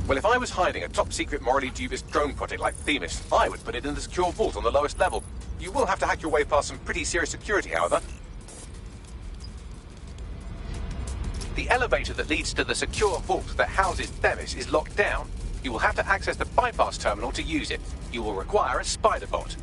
Well, if I was hiding a top-secret, morally dubious drone project like Themis, I would put it in the secure vault on the lowest level. You will have to hack your way past some pretty serious security, however. The elevator that leads to the secure vault that houses Themis is locked down. You will have to access the bypass terminal to use it. You will require a spider bot.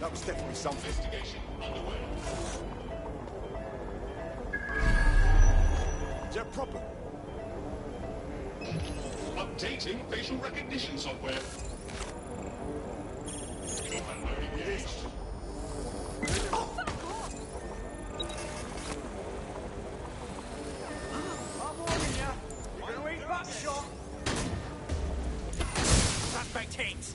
That was definitely some investigation underway. Is that proper? Updating facial recognition software. Engaged. I'm warning you. You're gonna eat buckshot. Suspect hit.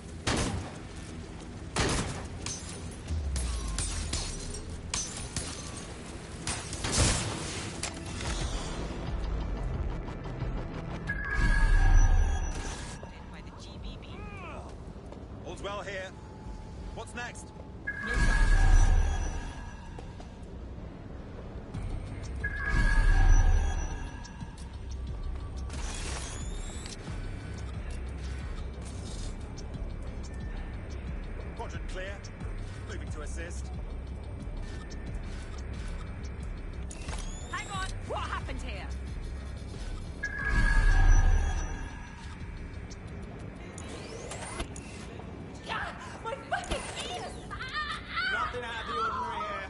All's well here. What's next? Clear. Moving to assist. Hang on! What happened here? My fucking ears! Nothing out of the ordinary here.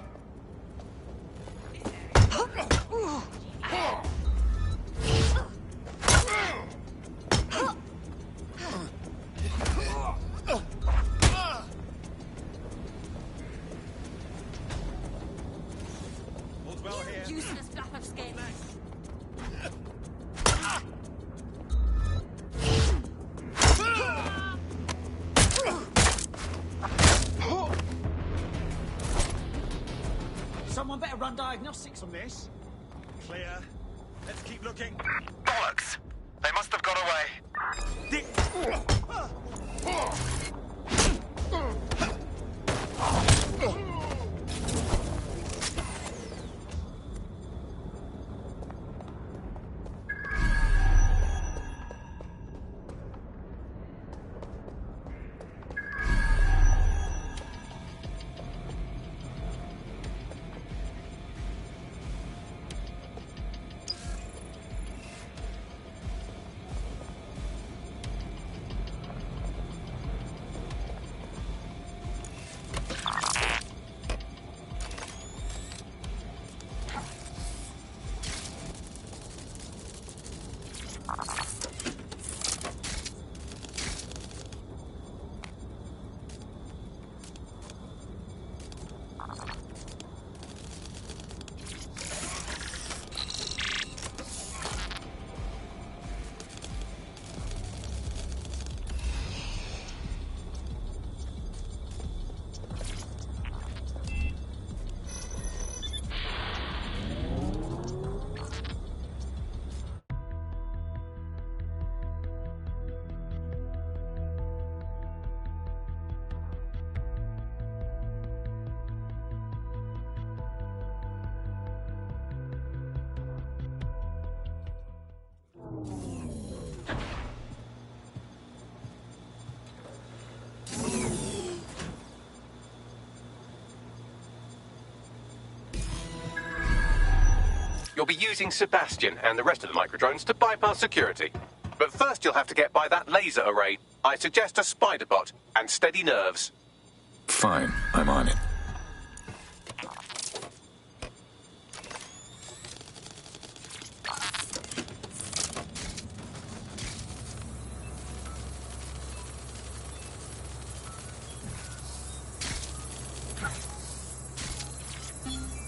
All's well here. Useless flap of skin. Someone better run diagnostics on this. Clear. Let's keep looking. Bollocks! They must have got away. You'll be using Sebastian and the rest of the microdrones to bypass security. But first you'll have to get by that laser array. I suggest a spider bot and steady nerves. Fine, I'm on it.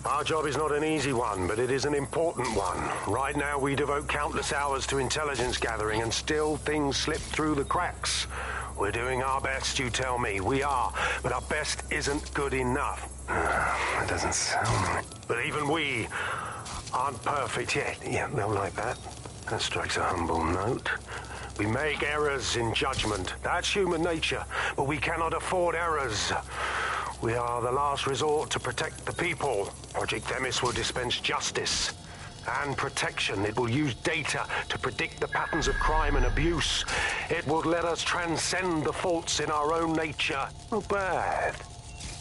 Our job is not an easy one, but it is an important one. Right now, we devote countless hours to intelligence gathering, and still things slip through the cracks. We're doing our best, you tell me. We are, but our best isn't good enough. That doesn't sound right. But even we aren't perfect yet. Yeah, they'll like that. That strikes a humble note. We make errors in judgment. That's human nature, but we cannot afford errors. We are the last resort to protect the people. Project Themis will dispense justice and protection. It will use data to predict the patterns of crime and abuse. It will let us transcend the faults in our own nature. Not bad.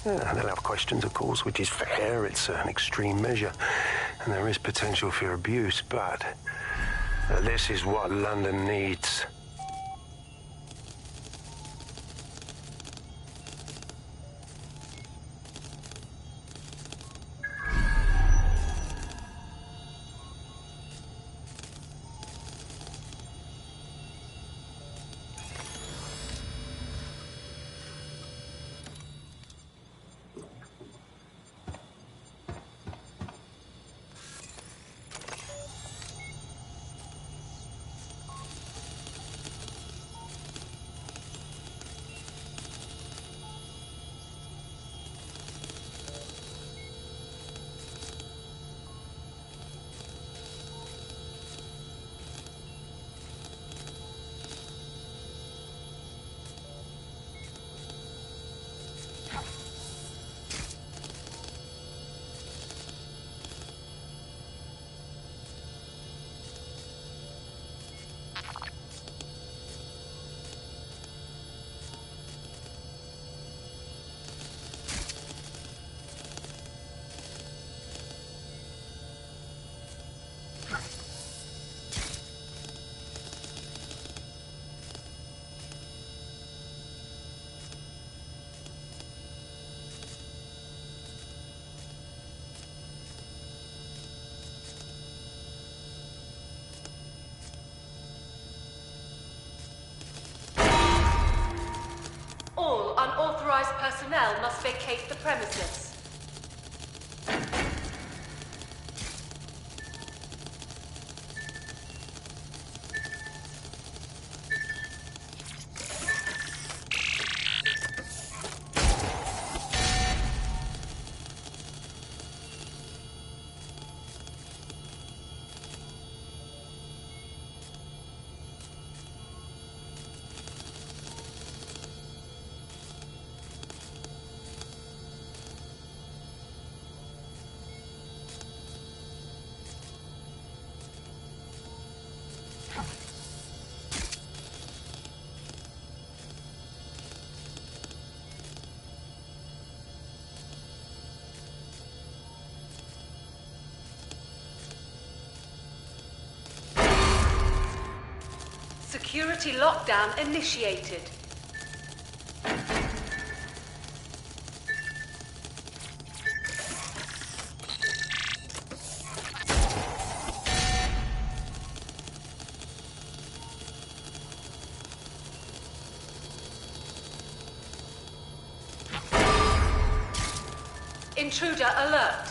Yeah, they'll have questions, of course, which is fair. It's an extreme measure, and there is potential for abuse, but this is what London needs. Unauthorized personnel must vacate the premises. Security lockdown initiated. Intruder alert.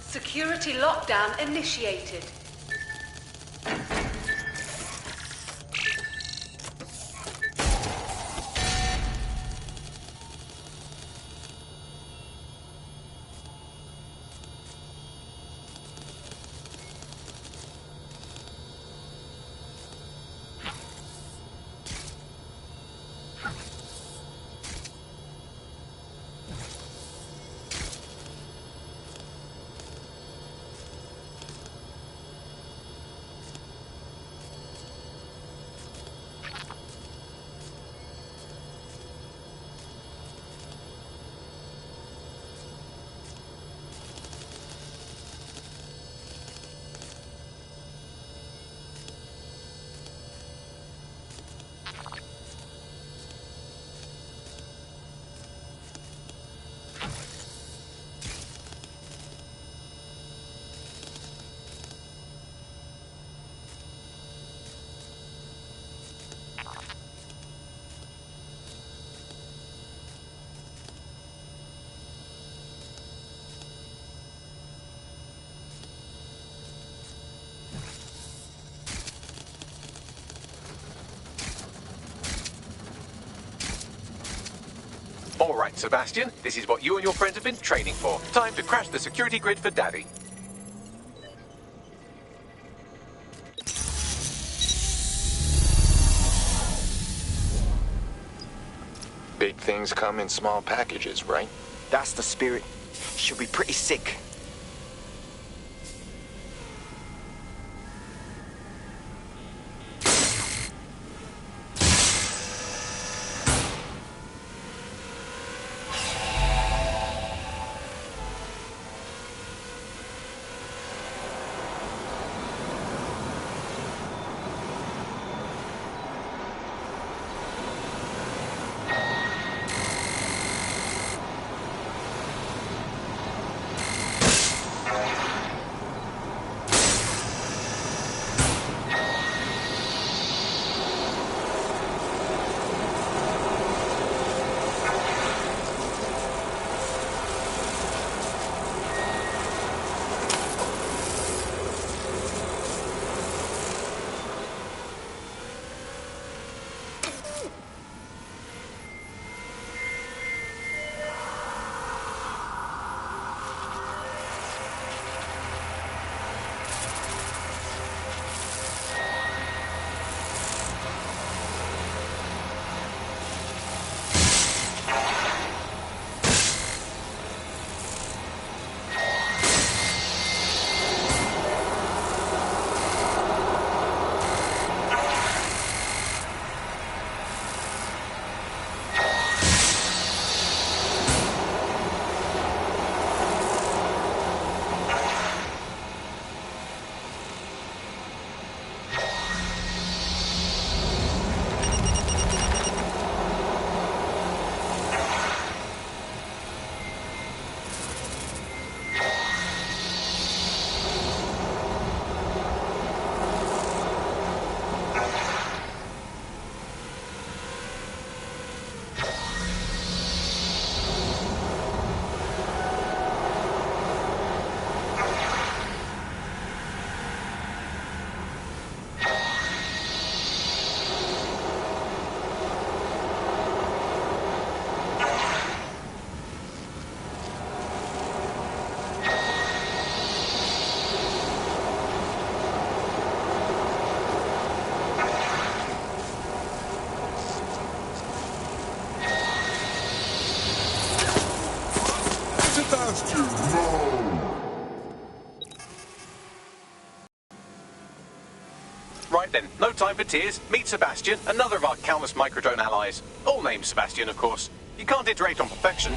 Security lockdown initiated. All right, Sebastian, this is what you and your friends have been training for. Time to crash the security grid for Daddy. Big things come in small packages, right? That's the spirit. Should be pretty sick. Sebastian, no! Right then, no time for tears. Meet Sebastian, another of our countless microdrone allies. All named Sebastian, of course. You can't iterate on perfection.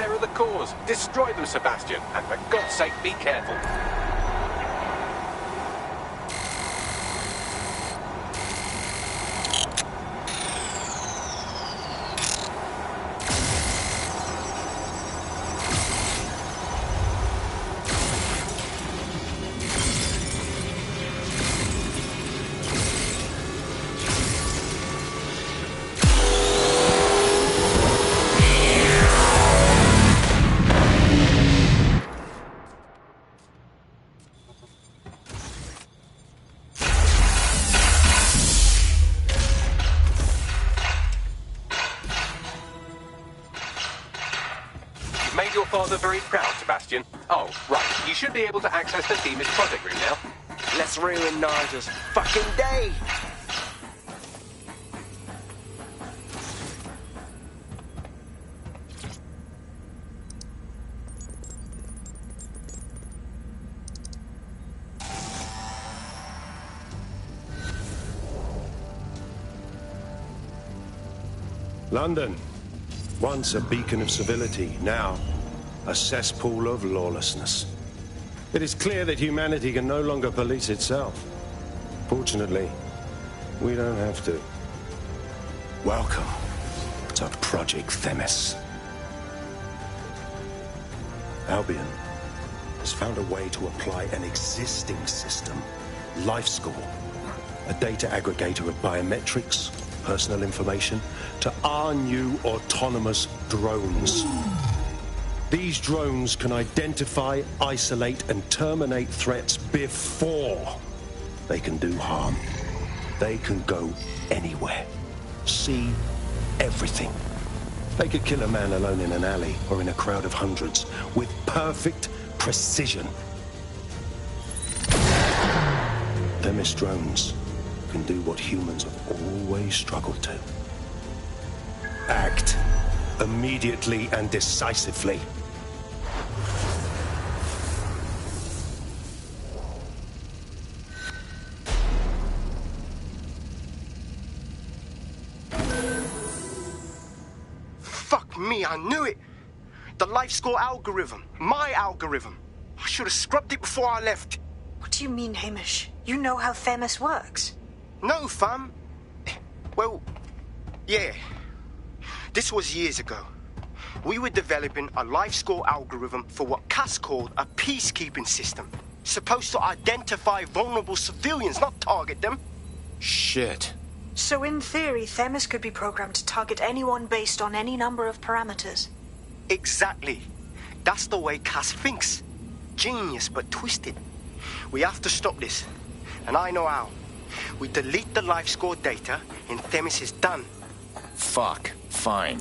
Spare the cause. Destroy them, Sebastian. And for God's sake, be careful. Made your father very proud, Sebastian. Oh, right. You should be able to access the Themis project room now. Let's ruin Nigel's fucking day! London, once a beacon of civility, now a cesspool of lawlessness. It is clear that humanity can no longer police itself. Fortunately, we don't have to. Welcome to Project Themis. Albion has found a way to apply an existing system, LifeScore, a data aggregator of biometrics, personal information, to our new autonomous drones. These drones can identify, isolate, and terminate threats before they can do harm. They can go anywhere, see everything. They could kill a man alone in an alley or in a crowd of hundreds with perfect precision. Themis drones can do what humans have always struggled to. Act immediately and decisively. Fuck me, I knew it! The LifeScore algorithm. My algorithm. I should have scrubbed it before I left. What do you mean, Hamish? You know how Themis works? No, fam. Well, yeah. This was years ago. We were developing a LifeScore algorithm for what Cass called a peacekeeping system. Supposed to identify vulnerable civilians, not target them. Shit. So in theory, Themis could be programmed to target anyone based on any number of parameters. Exactly. That's the way Cass thinks. Genius, but twisted. We have to stop this. And I know how. We delete the LifeScore data, and Themis is done. Fuck. Fine.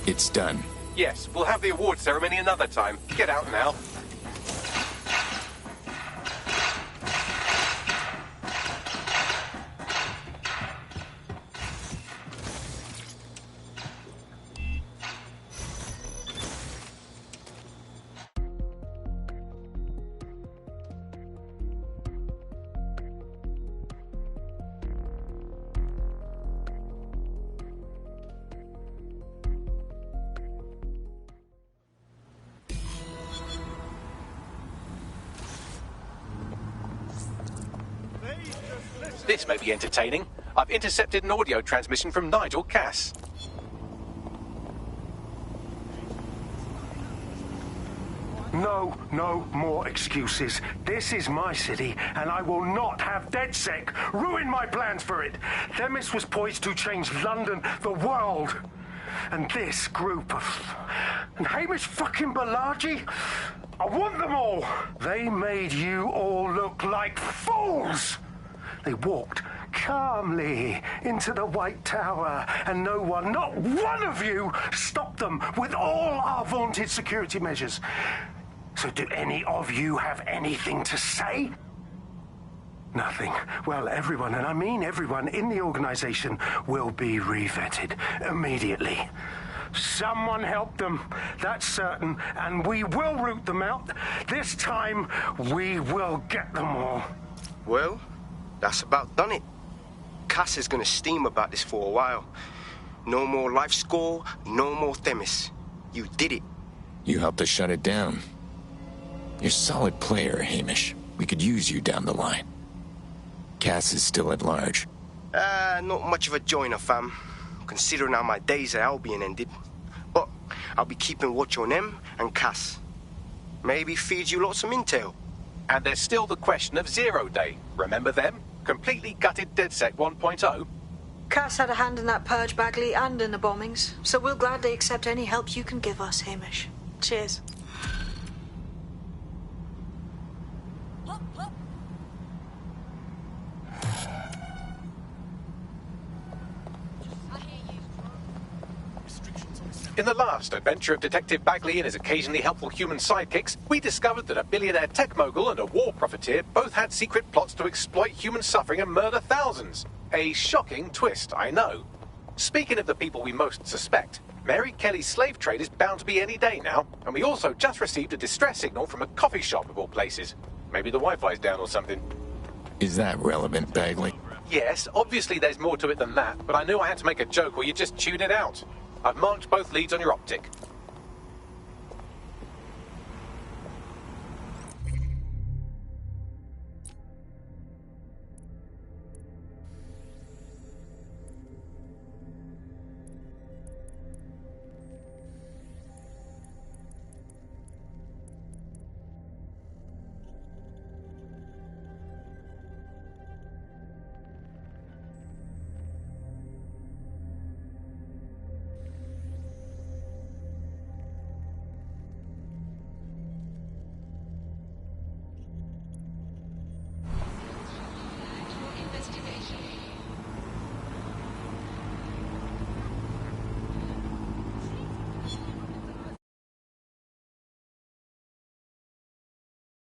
It's done. Yes, we'll have the award ceremony another time. Get out now. This may be entertaining. I've intercepted an audio transmission from Nigel Cass. No more excuses. This is my city, and I will not have DedSec ruin my plans for it. Themis was poised to change London, the world. And this group of... And Hamish fucking Balaji? I want them all. They made you all look like fools. They walked calmly into the White Tower, and no one, not one of you, stopped them with all our vaunted security measures. So do any of you have anything to say? Nothing. Well, everyone, and I mean everyone in the organization, will be revetted immediately. Someone help them, that's certain, and we will root them out. This time, we will get them all. Well, that's about done it. Cass is gonna steam about this for a while. No more life score, no more Themis. You did it. You helped us shut it down. You're a solid player, Hamish. We could use you down the line. Cass is still at large. Not much of a joiner, fam. Considering how my days at Albion ended. But I'll be keeping watch on them and Cass. Maybe feed you lots of intel. And there's still the question of Zero Day. Remember them? Completely gutted DedSec 1.0? Cass had a hand in that purge, Bagley, and in the bombings, so we'll gladly accept any help you can give us, Hamish. Cheers. In the last adventure of Detective Bagley and his occasionally helpful human sidekicks, we discovered that a billionaire tech mogul and a war profiteer both had secret plots to exploit human suffering and murder thousands. A shocking twist, I know. Speaking of the people we most suspect, Mary Kelly's slave trade is bound to be any day now, and we also just received a distress signal from a coffee shop of all places. Maybe the Wi-Fi's down or something. Is that relevant, Bagley? Yes, obviously there's more to it than that, but I knew I had to make a joke or you'd just tune it out. I've marked both leads on your optic.